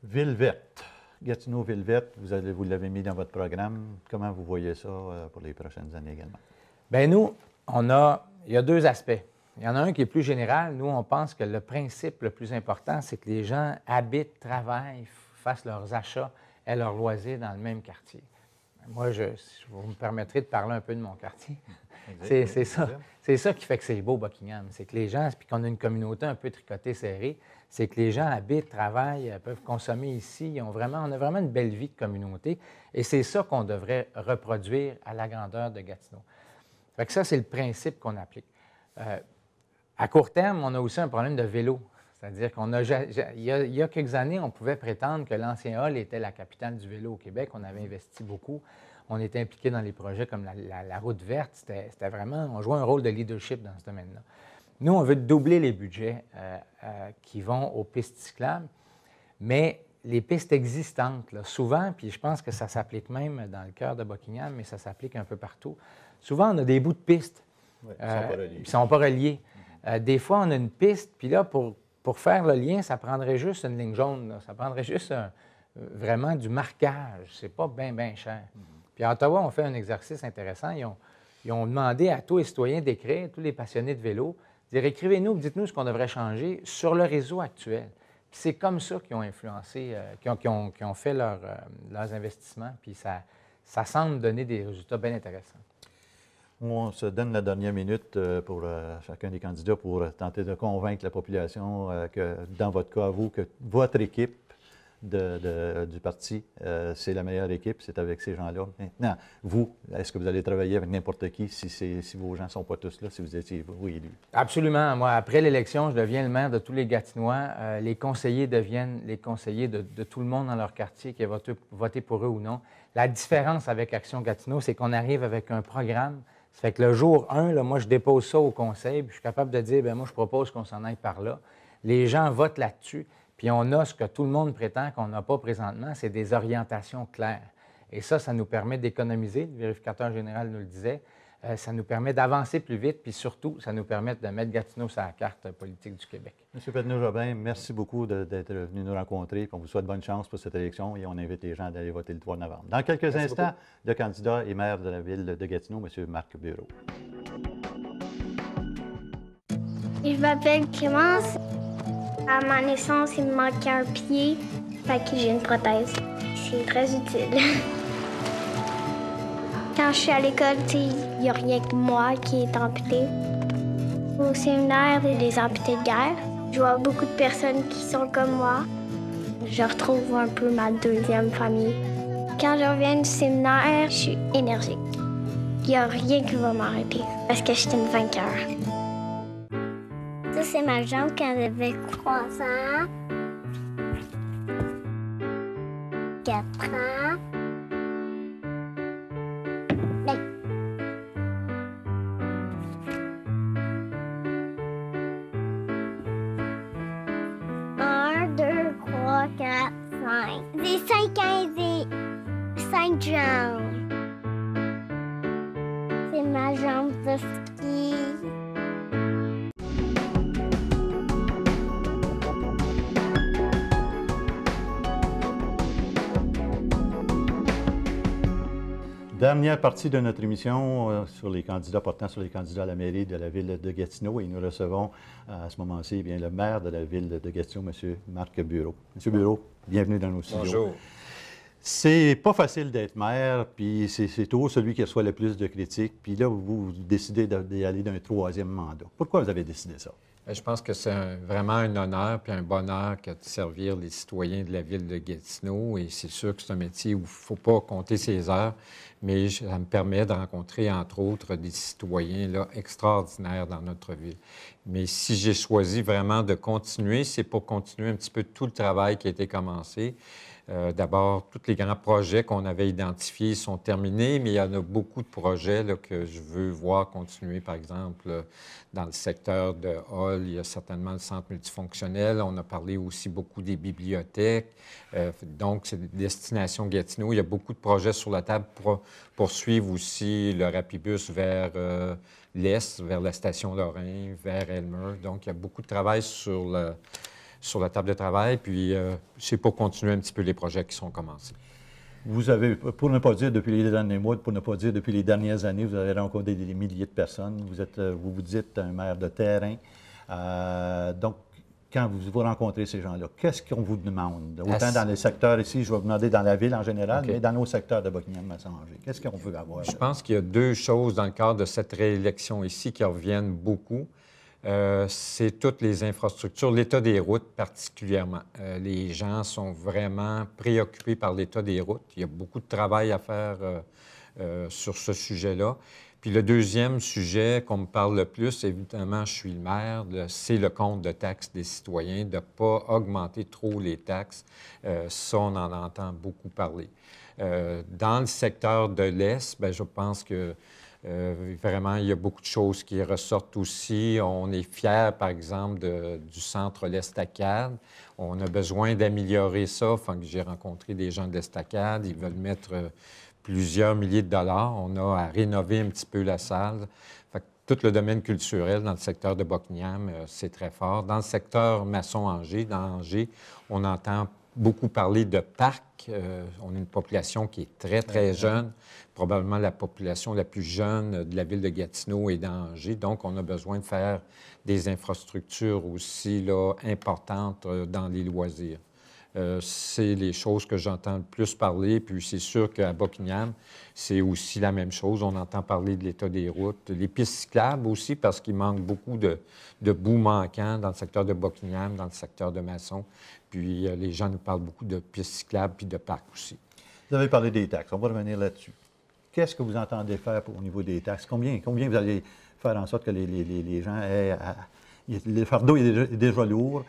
Ville verte. Gatineau Ville verte, vous l'avez mis dans votre programme. Comment vous voyez ça pour les prochaines années également? Bien, nous, il y a 2 aspects. Il y en a un qui est plus général. Nous, on pense que le principe le plus important, c'est que les gens habitent, travaillent, fassent leurs achats et leurs loisirs dans le même quartier. Moi, vous me permettrez de parler un peu de mon quartier. C'est ça qui fait que c'est beau, Buckingham. C'est que les gens, puis qu'on a une communauté un peu tricotée, serrée, c'est que les gens habitent, travaillent, peuvent consommer ici. On a vraiment une belle vie de communauté. Et c'est ça qu'on devrait reproduire à la grandeur de Gatineau. Fait que ça, c'est le principe qu'on applique. À court terme, on a aussi un problème de vélo. C'est-à-dire il y a quelques années, on pouvait prétendre que l'ancien Hull était la capitale du vélo au Québec. On avait investi beaucoup. On était impliqué dans les projets comme la route verte. C'était vraiment, on jouait un rôle de leadership dans ce domaine-là. Nous, on veut doubler les budgets qui vont aux pistes cyclables, mais les pistes existantes, là, souvent, puis je pense que ça s'applique même dans le cœur de Buckingham, mais ça s'applique un peu partout. Souvent, on a des bouts de pistes qui ne sont pas reliés. Des fois, on a une piste, puis là, pour faire le lien, ça prendrait juste une ligne jaune. Là. Ça prendrait juste vraiment du marquage. C'est pas bien cher. Puis à Ottawa, on fait un exercice intéressant. Ils ont demandé à tous les citoyens d'écrire, tous les passionnés de vélo, de dire écrivez-nous, dites-nous ce qu'on devrait changer sur le réseau actuel. Puis c'est comme ça qu'ils ont influencé, qu'ils ont fait leurs investissements. Puis ça semble donner des résultats bien intéressants. On se donne la dernière minute pour chacun des candidats pour tenter de convaincre la population que, dans votre cas, vous, que votre équipe du parti, c'est la meilleure équipe, c'est avec ces gens-là. Maintenant, vous, est-ce que vous allez travailler avec n'importe qui si vos gens ne sont pas tous là, si vous étiez vous élu? Absolument. Moi, après l'élection, je deviens le maire de tous les Gatinois. Les conseillers deviennent les conseillers de tout le monde dans leur quartier qui a voté pour eux ou non. La différence avec Action Gatineau, c'est qu'on arrive avec un programme. Ça fait que le jour 1, là, moi, je dépose ça au conseil, puis je suis capable de dire, bien, moi, je propose qu'on s'en aille par là. Les gens votent là-dessus, puis on a ce que tout le monde prétend qu'on n'a pas présentement, c'est des orientations claires. Et ça nous permet d'économiser, le vérificateur général nous le disait, ça nous permet d'avancer plus vite, puis surtout, ça nous permet de mettre Gatineau sur la carte politique du Québec. M. Papineau-Jobin, merci beaucoup d'être venu nous rencontrer. Puis on vous souhaite bonne chance pour cette élection et on invite les gens d'aller voter le 3 novembre. Dans quelques instants, le candidat et maire de la ville de Gatineau, M. Marc Bureau. Je m'appelle Clémence. À ma naissance, il me manquait un pied, fait que j'ai une prothèse. C'est très utile. Quand je suis à l'école, il n'y a rien que moi qui est amputé. Au séminaire, il y a des amputés de guerre. Je vois beaucoup de personnes qui sont comme moi. Je retrouve un peu ma deuxième famille. Quand je reviens du séminaire, je suis énergique. Il n'y a rien qui va m'arrêter parce que je suis une vainqueur. Ça, c'est ma jambe quand j'avais 3 ans, 4 ans. J'ai 5 ans et 5 jambes. C'est ma jambe de ski. Dernière partie de notre émission sur les candidats portant sur les candidats à la mairie de la ville de Gatineau. Et nous recevons à ce moment-ci le maire de la ville de Gatineau, M. Marc Bureau. M. Bureau, bienvenue dans nos studios. Bonjour. C'est pas facile d'être maire, puis c'est toujours celui qui reçoit le plus de critiques. Puis là, vous décidez d'y aller d'un 3e mandat. Pourquoi vous avez décidé ça? Bien, je pense que c'est vraiment un honneur puis un bonheur que de servir les citoyens de la ville de Gatineau. Et c'est sûr que c'est un métier où il ne faut pas compter ses heures, mais ça me permet de rencontrer, entre autres, des citoyens là, extraordinaires dans notre ville. Mais si j'ai choisi vraiment de continuer, c'est pour continuer un petit peu tout le travail qui a été commencé. D'abord, tous les grands projets qu'on avait identifiés sont terminés, mais il y en a beaucoup de projets là, que je veux voir continuer. Par exemple, dans le secteur de Hall, il y a certainement le centre multifonctionnel. On a parlé aussi beaucoup des bibliothèques. Donc, c'est des destinations Gatineau. Il y a beaucoup de projets sur la table pour poursuivre aussi le rapibus vers l'est, vers la station Lorrain, vers Elmer. Donc, il y a beaucoup de travail sur la table de travail, puis c'est pour continuer un petit peu les projets qui sont commencés. Vous avez, pour ne pas dire depuis les derniers mois, pour ne pas dire depuis les dernières années, vous avez rencontré des milliers de personnes. Vous vous dites un maire de terrain. Donc, quand vous rencontrez ces gens-là, qu'est-ce qu'on vous demande? Autant dans les secteurs ici, je vais vous demander dans la ville en général, mais dans nos secteurs de Buckingham-Massanger. Qu'est-ce qu'on veut avoir? Je pense qu'il y a deux choses dans le cadre de cette réélection ici qui reviennent beaucoup. C'est toutes les infrastructures, l'état des routes particulièrement. Les gens sont vraiment préoccupés par l'état des routes. Il y a beaucoup de travail à faire sur ce sujet-là. Puis le deuxième sujet qu'on me parle le plus, évidemment, je suis le maire, c'est le compte de taxes des citoyens, de ne pas augmenter trop les taxes. Ça, on en entend beaucoup parler. Dans le secteur de l'Est, bien, je pense que vraiment, il y a beaucoup de choses qui ressortent aussi. On est fiers, par exemple, du centre L'Estacade. On a besoin d'améliorer ça. Enfin, j'ai rencontré des gens de l'Estacade. Ils veulent mettre plusieurs milliers de dollars. On a à rénover un petit peu la salle. Fait que tout le domaine culturel dans le secteur de Buckingham, c'est très fort. Dans le secteur Masson-Angers, dans Angers, on entend beaucoup parler de parcs. On a une population qui est très, très jeune. Probablement la population la plus jeune de la ville de Gatineau est dans Angers. Donc, on a besoin de faire des infrastructures aussi là, importantes dans les loisirs. C'est les choses que j'entends le plus parler. Puis c'est sûr qu'à Buckingham, c'est aussi la même chose. On entend parler de l'état des routes. Les pistes cyclables aussi, parce qu'il manque beaucoup de bouts manquants dans le secteur de Buckingham, dans le secteur de Masson. Puis les gens nous parlent beaucoup de pistes cyclables puis de parcs aussi. Vous avez parlé des taxes. On va revenir là-dessus. Qu'est-ce que vous entendez faire au niveau des taxes? Combien vous allez faire en sorte que les gens aient... Le fardeau est déjà lourd.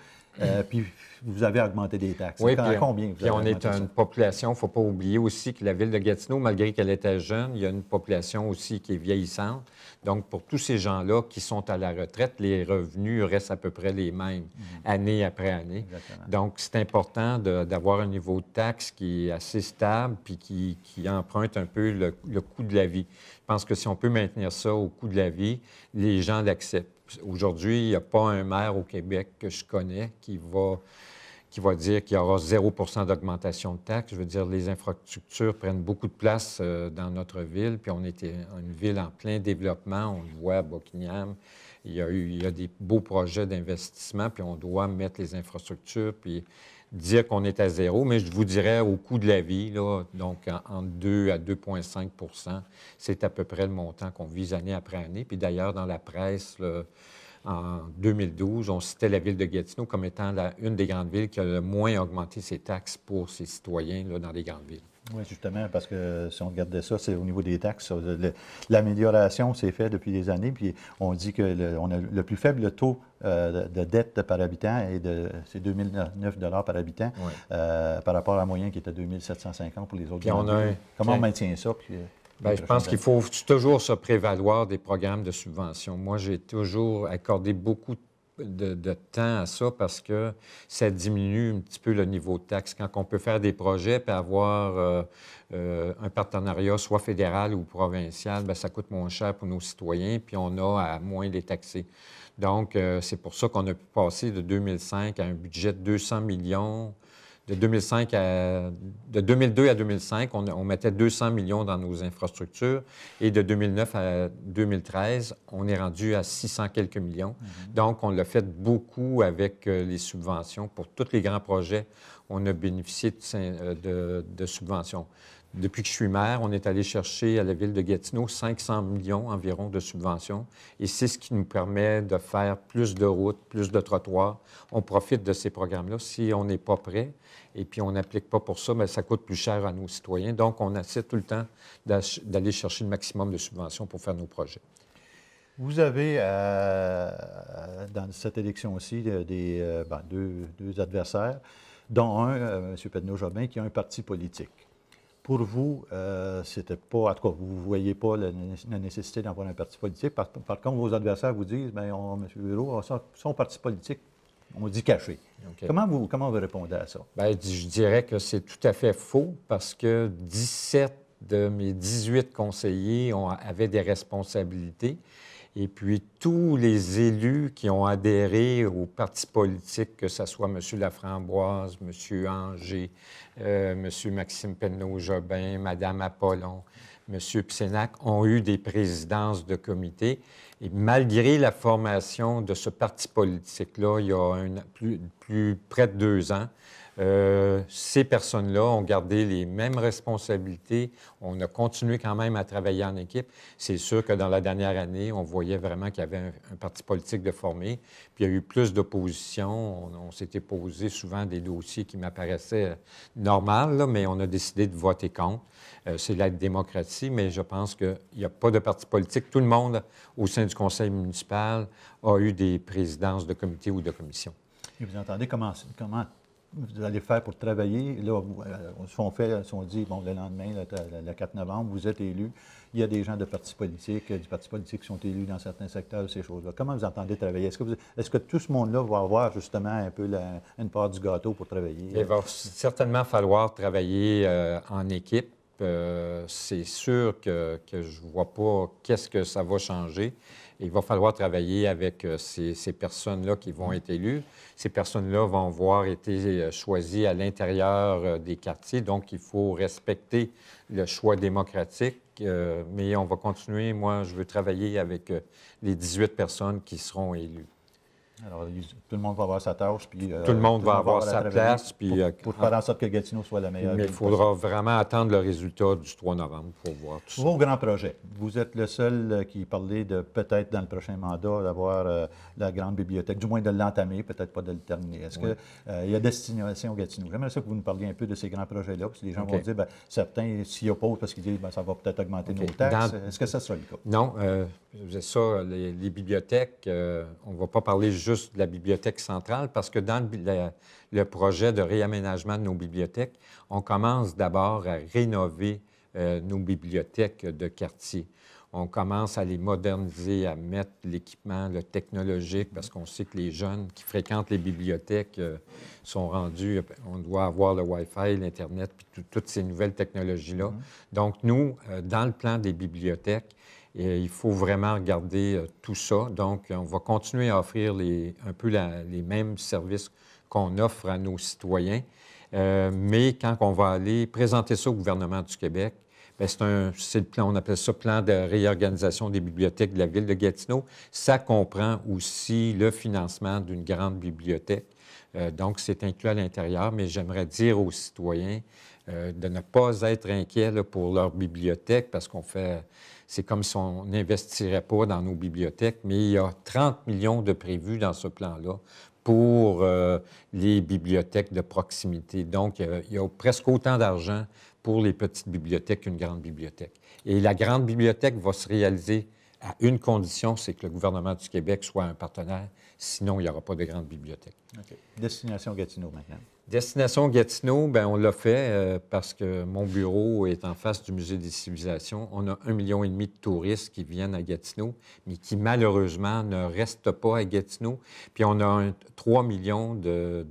Puis vous avez augmenté des taxes. Oui, combien vous avez on est une population, il ne faut pas oublier aussi que la ville de Gatineau, malgré qu'elle était jeune, il y a une population aussi qui est vieillissante. Donc, pour tous ces gens-là qui sont à la retraite, les revenus restent à peu près les mêmes, année après année. Exactement. Donc, c'est important d'avoir un niveau de taxe qui est assez stable puis qui emprunte un peu le coût de la vie. Je pense que si on peut maintenir ça au coût de la vie, les gens l'acceptent. Aujourd'hui, il n'y a pas un maire au Québec que je connais qui va dire qu'il y aura 0 d'augmentation de taxes. Je veux dire, les infrastructures prennent beaucoup de place dans notre ville, puis on était une ville en plein développement. On le voit à Buckingham. Il y a des beaux projets d'investissement, puis on doit mettre les infrastructures, puis dire qu'on est à 0, mais je vous dirais au coût de la vie, là, donc entre 2 à 2,5 %, c'est à peu près le montant qu'on vise année après année. Puis d'ailleurs, dans la presse, là, en 2012, on citait la ville de Gatineau comme étant une des grandes villes qui a le moins augmenté ses taxes pour ses citoyens là, dans les grandes villes. Oui, justement, parce que si on regardait ça, c'est au niveau des taxes. L'amélioration s'est faite depuis des années, puis on dit qu'on a le plus faible taux de dette par habitant, c'est 2009 $ par habitant, Oui. par rapport à la moyenne qui était 2750 pour les autres. Puis Comment on maintient ça? Bien, je pense qu'il faut toujours se prévaloir des programmes de subvention. Moi, j'ai toujours accordé beaucoup de temps à ça parce que ça diminue un petit peu le niveau de taxe. Quand on peut faire des projets et avoir un partenariat soit fédéral ou provincial, bien, ça coûte moins cher pour nos citoyens puis on a à moins les taxer. Donc, c'est pour ça qu'on a pu passer de 2005 à un budget de 200 millions De 2002 à 2005, on mettait 200 millions dans nos infrastructures et de 2009 à 2013, on est rendu à 600 quelques millions. Donc, on l'a fait beaucoup avec les subventions. Pour tous les grands projets, on a bénéficié de subventions. Depuis que je suis maire, on est allé chercher à la ville de Gatineau 500 millions environ de subventions. Et c'est ce qui nous permet de faire plus de routes, plus de trottoirs. On profite de ces programmes-là. Si on n'est pas prêt et puis on n'applique pas pour ça, bien, ça coûte plus cher à nos citoyens. Donc, on essaie tout le temps d'aller chercher le maximum de subventions pour faire nos projets. Vous avez, dans cette élection-ci, deux adversaires, dont un, M. Pedneau-Jobin, qui a un parti politique. Pour vous, c'était pas, en tout cas, vous ne voyez pas la nécessité d'avoir un parti politique. Par contre, vos adversaires vous disent, bien, M. Bureau, son parti politique, on dit caché. Okay. Comment vous répondez à ça? Bien, je dirais que c'est tout à fait faux parce que 17 de mes 18 conseillers avaient des responsabilités. Et puis, tous les élus qui ont adhéré au parti politique, que ce soit M. Laframboise, M. Anger, M. Maxime Pedneau-Jobin, Mme Apollon, M. Psenac, ont eu des présidences de comité. Et malgré la formation de ce parti politique-là, il y a plus près de 2 ans, ces personnes-là ont gardé les mêmes responsabilités. On a continué quand même à travailler en équipe. C'est sûr que dans la dernière année, on voyait vraiment qu'il y avait un parti politique de formé. Puis il y a eu plus d'opposition. On s'était posé souvent des dossiers qui m'apparaissaient normaux, là, mais on a décidé de voter contre. C'est la démocratie, mais je pense qu'il n'y a pas de parti politique. Tout le monde au sein du conseil municipal a eu des présidences de comité ou de commission. Et vous entendez comment vous allez faire pour travailler? Là, on dit, bon, le lendemain, le 4 novembre, vous êtes élu. Il y a des gens de partis politiques, du parti politique qui sont élus dans certains secteurs, ces choses-là. Comment vous entendez travailler? Est-ce que tout ce monde-là va avoir justement un peu une part du gâteau pour travailler? Il va certainement falloir travailler en équipe. C'est sûr que je ne vois pas qu'est-ce que ça va changer. Il va falloir travailler avec ces personnes-là qui vont être élues. Ces personnes-là vont avoir été choisies à l'intérieur des quartiers, donc il faut respecter le choix démocratique. Mais on va continuer. Moi, je veux travailler avec les 18 personnes qui seront élues. Alors, tout le monde va avoir sa tâche, puis... tout le monde va avoir sa place, puis... Pour faire en sorte que Gatineau soit la meilleure. Mais il faudra vraiment attendre le résultat du 3 novembre pour voir tout ça. Vos grands projets. Vous êtes le seul qui parlait de, peut-être dans le prochain mandat, d'avoir la grande bibliothèque, du moins de l'entamer, peut-être pas de le terminer. Est-ce qu'il y a Destination Gatineau? J'aimerais ça que vous nous parliez un peu de ces grands projets-là, parce que les gens vont dire, bien, certains s'y opposent parce qu'ils disent, bien, ça va peut-être augmenter nos taxes. Est-ce que ça sera le cas? Non. C'est ça, les bibliothèques, on ne va pas parler juste de la bibliothèque centrale parce que dans le projet de réaménagement de nos bibliothèques, on commence d'abord à rénover nos bibliothèques de quartier. On commence à les moderniser, à mettre l'équipement technologique parce qu'on sait que les jeunes qui fréquentent les bibliothèques sont rendus, on doit avoir le Wi-Fi, l'Internet, puis toutes ces nouvelles technologies-là. Donc, nous, dans le plan des bibliothèques, et il faut vraiment regarder tout ça. Donc, on va continuer à offrir un peu les mêmes services qu'on offre à nos citoyens. Mais quand on va aller présenter ça au gouvernement du Québec, bien, c'est le plan, on appelle ça plan de réorganisation des bibliothèques de la ville de Gatineau. Ça comprend aussi le financement d'une grande bibliothèque. Donc, c'est inclus à l'intérieur, mais j'aimerais dire aux citoyens de ne pas être inquiets pour leur bibliothèque parce qu'on fait... C'est comme si on n'investirait pas dans nos bibliothèques, mais il y a 30 millions de prévus dans ce plan-là pour les bibliothèques de proximité. Donc, il y a presque autant d'argent pour les petites bibliothèques qu'une grande bibliothèque. Et la grande bibliothèque va se réaliser à une condition, c'est que le gouvernement du Québec soit un partenaire. Sinon, il n'y aura pas de grande bibliothèque. OK. Destination Gatineau maintenant. Destination Gatineau, bien, on l'a fait parce que mon bureau est en face du Musée des civilisations. On a 1,5 million de touristes qui viennent à Gatineau, mais qui malheureusement ne restent pas à Gatineau. Puis on a 3 millions de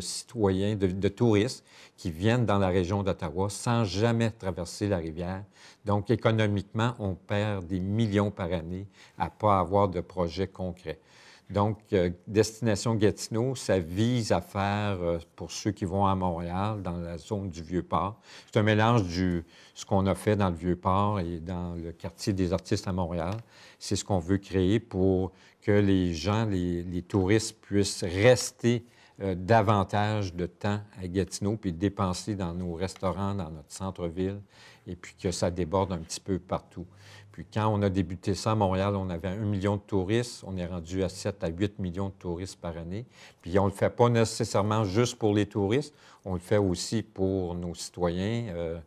citoyens, de touristes qui viennent dans la région d'Ottawa sans jamais traverser la rivière. Donc, économiquement, on perd des millions par année à ne pas avoir de projet concret. Donc, Destination Gatineau, ça vise à faire, pour ceux qui vont à Montréal, dans la zone du Vieux-Port. C'est un mélange de ce qu'on a fait dans le Vieux-Port et dans le quartier des artistes à Montréal. C'est ce qu'on veut créer pour que les gens, les touristes puissent rester davantage de temps à Gatineau, puis dépenser dans nos restaurants, dans notre centre-ville, et puis que ça déborde un petit peu partout. Puis quand on a débuté ça à Montréal, on avait 1 million de touristes. On est rendu à 7 à 8 millions de touristes par année. Puis on ne le fait pas nécessairement juste pour les touristes, on le fait aussi pour nos citoyens.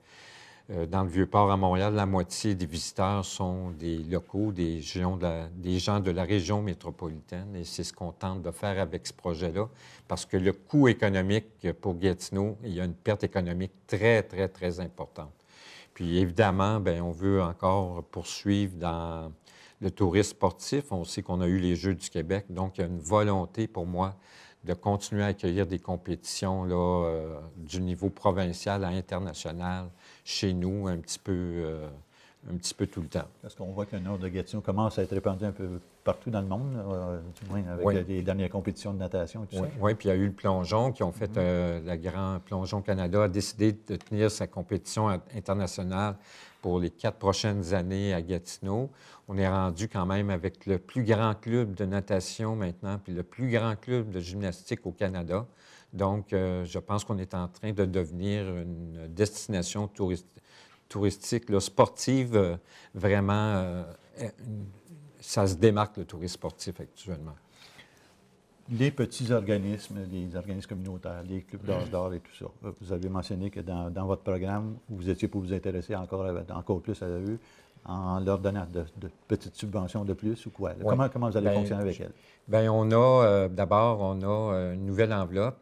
Dans le Vieux-Port à Montréal, la moitié des visiteurs sont des locaux, des gens de la région métropolitaine. Et c'est ce qu'on tente de faire avec ce projet-là, parce que le coût économique pour Gatineau, il y a une perte économique très, très, très importante. Puis évidemment, bien, on veut encore poursuivre dans le tourisme sportif. On sait qu'on a eu les Jeux du Québec, donc il y a une volonté pour moi de continuer à accueillir des compétitions là, du niveau provincial à international chez nous un petit peu tout le temps. Parce qu'on voit que le nord de Gatineau commence à être répandu un peu partout dans le monde, du moins avec les dernières compétitions de natation et tout ça. Oui, puis il y a eu le plongeon qui ont fait, la Grand Plongeon Canada a décidé de tenir sa compétition internationale pour les 4 prochaines années à Gatineau. On est rendu quand même avec le plus grand club de natation maintenant, puis le plus grand club de gymnastique au Canada. Donc, je pense qu'on est en train de devenir une destination touristique, là, sportive, vraiment, ça se démarque le tourisme sportif actuellement. Les petits organismes, les organismes communautaires, les clubs d'or et tout ça. Vous avez mentionné que dans votre programme, vous étiez pour vous intéresser encore plus à eux en leur donnant de petites subventions de plus ou quoi? Oui. Comment vous allez fonctionner avec elles? Bien, d'abord, on a une nouvelle enveloppe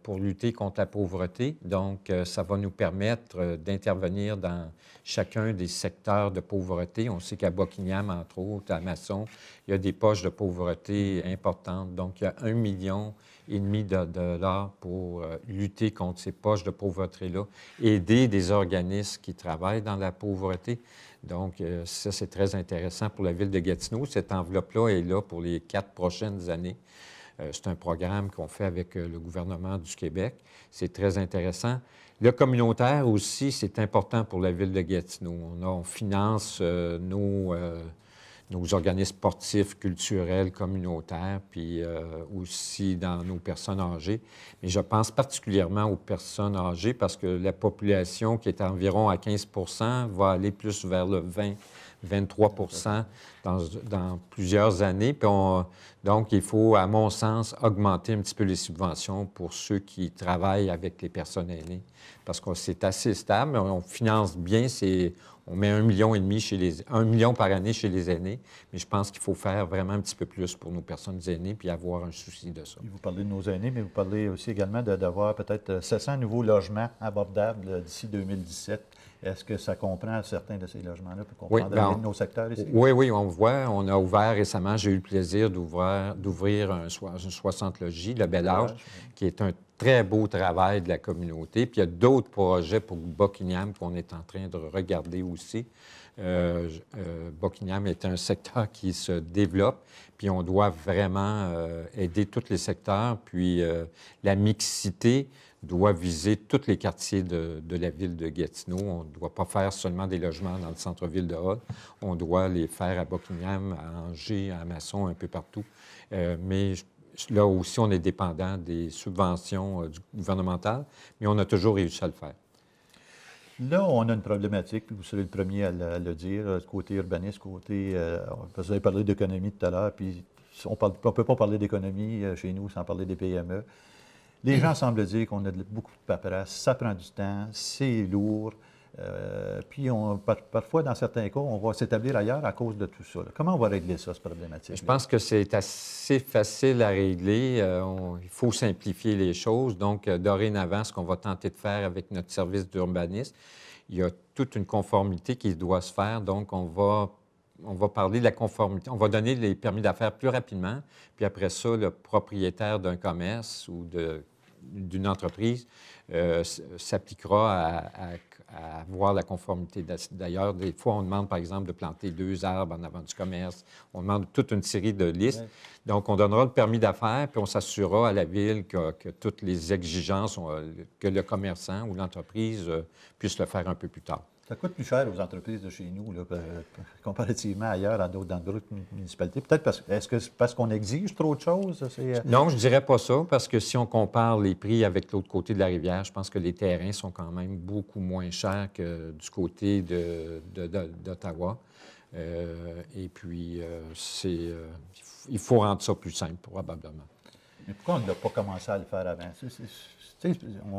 pour lutter contre la pauvreté. Donc, ça va nous permettre d'intervenir dans chacun des secteurs de pauvreté. On sait qu'à Buckingham, entre autres, à Masson, il y a des poches de pauvreté importantes. Donc, il y a 1,5 million de dollars pour lutter contre ces poches de pauvreté-là, aider des organismes qui travaillent dans la pauvreté. Donc, ça, c'est très intéressant pour la Ville de Gatineau. Cette enveloppe-là est là pour les 4 prochaines années. C'est un programme qu'on fait avec le gouvernement du Québec. C'est très intéressant. Le communautaire aussi, c'est important pour la Ville de Gatineau. On finance nos organismes sportifs, culturels, communautaires, puis aussi dans nos personnes âgées. Mais je pense particulièrement aux personnes âgées parce que la population qui est environ à 15 va aller plus vers le 20-23 dans plusieurs années. Puis donc, il faut, à mon sens, augmenter un petit peu les subventions pour ceux qui travaillent avec les personnes aînées parce que c'est assez stable. On finance bien, on met 1,5 million chez 1 million par année chez les aînés, mais je pense qu'il faut faire vraiment un petit peu plus pour nos personnes aînées puis avoir un souci de ça. Vous parlez de nos aînés, mais vous parlez aussi également d'avoir peut-être 700 nouveaux logements abordables d'ici 2017. Est-ce que ça comprend certains de ces logements-là pour comprendre nos secteurs ici? Oui, on voit. On a ouvert récemment, j'ai eu le plaisir d'ouvrir un 60 logis, le Bel Âge, qui est un très beau travail de la communauté. Puis il y a d'autres projets pour Buckingham qu'on est en train de regarder aussi. Buckingham est un secteur qui se développe, puis on doit vraiment aider tous les secteurs. Puis la mixité doit viser tous les quartiers de la ville de Gatineau. On ne doit pas faire seulement des logements dans le centre-ville de Hull. On doit les faire à Buckingham, à Angers, à Masson, un peu partout. Mais là aussi, on est dépendant des subventions gouvernementales, mais on a toujours réussi à le faire. Là, on a une problématique, vous serez le premier à le dire, côté urbaniste, vous avez parlé d'économie tout à l'heure, puis on ne peut pas parler d'économie chez nous sans parler des PME. Les gens semblent dire qu'on a beaucoup de paperasse, ça prend du temps, c'est lourd, puis parfois, dans certains cas, on va s'établir ailleurs à cause de tout ça. Comment on va régler ça, cette problématique? Je pense que c'est assez facile à régler. Il faut simplifier les choses. Donc, dorénavant, ce qu'on va tenter de faire avec notre service d'urbanisme, il y a toute une conformité qui doit se faire. Donc, on va parler de la conformité. On va donner les permis d'affaires plus rapidement. Puis après ça, le propriétaire d'un commerce ou d'une entreprise s'appliquera à voir la conformité. D'ailleurs, des fois, on demande, par exemple, de planter 2 arbres en avant du commerce. On demande toute une série de listes. Oui. Donc, on donnera le permis d'affaires, puis on s'assurera à la Ville que toutes les exigences, que le commerçant ou l'entreprise puisse le faire un peu plus tard. Ça coûte plus cher aux entreprises de chez nous, là, comparativement ailleurs dans d'autres municipalités. Peut-être est-ce que c'est parce qu'on exige trop de choses? Non, je ne dirais pas ça, parce que si on compare les prix avec l'autre côté de la rivière, je pense que les terrains sont quand même beaucoup moins chers que du côté d'Ottawa. Et puis, il faut rendre ça plus simple, probablement. Mais pourquoi on n'a pas commencé à le faire avant?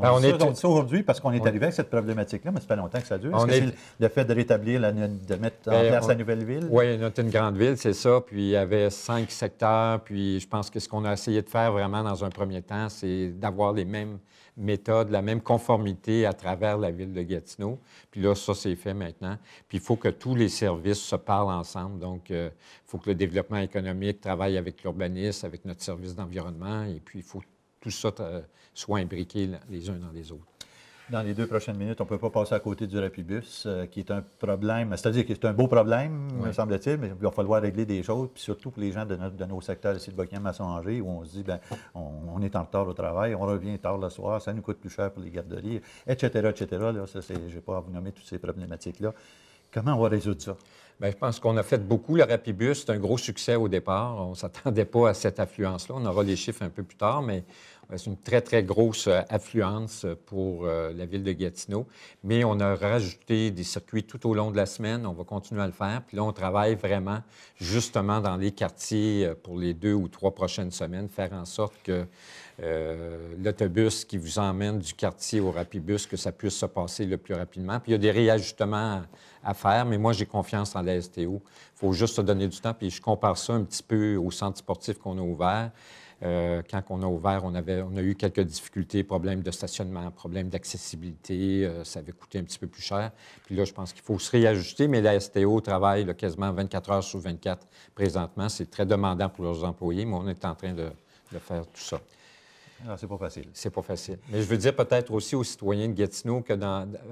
On dit ça aujourd'hui parce qu'on est arrivé avec cette problématique-là, mais ça fait longtemps que ça dure. Est-ce que c'est le fait de rétablir, de mettre en place la nouvelle ville? Oui, on est une grande ville, c'est ça. Puis il y avait 5 secteurs. Puis je pense que ce qu'on a essayé de faire vraiment dans un premier temps, c'est d'avoir les mêmes méthodes, la même conformité à travers la ville de Gatineau. Puis là, ça, c'est fait maintenant. Puis il faut que tous les services se parlent ensemble. Donc, il faut que le développement économique travaille avec l'urbanisme, avec notre service d'environnement. Et puis, il faut que tout ça soit imbriqué les uns dans les autres. Dans les 2 prochaines minutes, on ne peut pas passer à côté du Rapibus, qui est un problème, c'est-à-dire que c'est un beau problème, me semble-t-il, mais il va falloir régler des choses, puis surtout pour les gens de nos secteurs ici de Buckingham-Masson-Angers, où on se dit, bien, on est en retard au travail, on revient tard le soir, ça nous coûte plus cher pour les garderies, etc., etc. Là, je ne vais pas vous nommer toutes ces problématiques-là. Comment on va résoudre ça? Bien, je pense qu'on a fait beaucoup. Le Rapibus, c'est un gros succès au départ. On ne s'attendait pas à cette affluence-là. On aura les chiffres un peu plus tard, mais c'est une très, très grosse affluence pour la ville de Gatineau. Mais on a rajouté des circuits tout au long de la semaine. On va continuer à le faire. Puis là, on travaille vraiment justement dans les quartiers pour les 2 ou 3 prochaines semaines, faire en sorte que l'autobus qui vous emmène du quartier au Rapibus, que ça puisse se passer le plus rapidement. Puis il y a des réajustements à faire, mais moi, j'ai confiance en la STO. Il faut juste se donner du temps. Puis je compare ça un petit peu au centre sportif qu'on a ouvert. Quand on a ouvert, on a eu quelques difficultés, problèmes de stationnement, problèmes d'accessibilité. Ça avait coûté un petit peu plus cher. Puis là, je pense qu'il faut se réajuster, mais la STO travaille là, quasiment 24 heures sur 24 présentement. C'est très demandant pour leurs employés, mais on est en train de faire tout ça. Alors, c'est pas facile. C'est pas facile. Mais je veux dire peut-être aussi aux citoyens de Gatineau,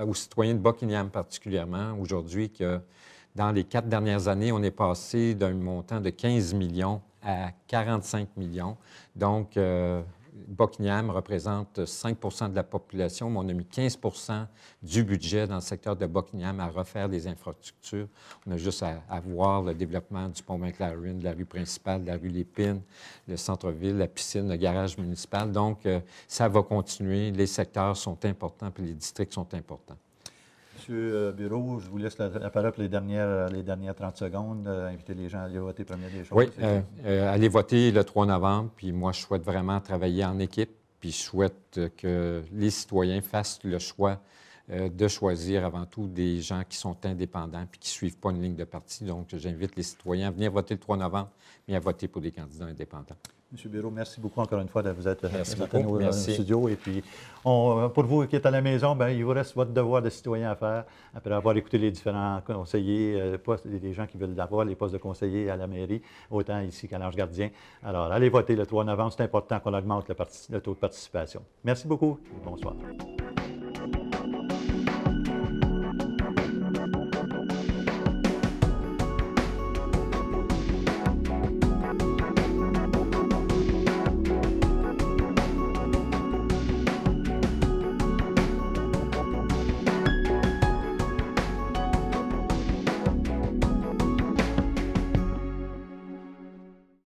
aux citoyens de Buckingham particulièrement, aujourd'hui, que dans les 4 dernières années, on est passé d'un montant de 15 millions à 45 millions. Donc, Buckingham représente 5 de la population, mais on a mis 15 du budget dans le secteur de Buckingham à refaire des infrastructures. On a juste à voir le développement du pont McLaren, de la rue principale, de la rue Lépine, le centre-ville, la piscine, le garage municipal. Donc, ça va continuer. Les secteurs sont importants, puis les districts sont importants. Monsieur Bureau, je vous laisse la parole pour les dernières 30 secondes. Inviter les gens à aller voter, première des choses. Oui, allez voter le 3 novembre. Puis moi, je souhaite vraiment travailler en équipe. Puis je souhaite que les citoyens fassent le choix de choisir avant tout des gens qui sont indépendants puis qui ne suivent pas une ligne de parti. Donc, j'invite les citoyens à venir voter le 3 novembre, mais à voter pour des candidats indépendants. M. Bureau, merci beaucoup encore une fois de vous être à nos studios. Et puis, pour vous qui êtes à la maison, bien, il vous reste votre devoir de citoyen à faire après avoir écouté les différents conseillers, les gens qui veulent avoir les postes de conseillers à la mairie, autant ici qu'à l'Ange Gardien. Alors, allez voter le 3 novembre. C'est important qu'on augmente le taux de participation. Merci beaucoup et bonsoir.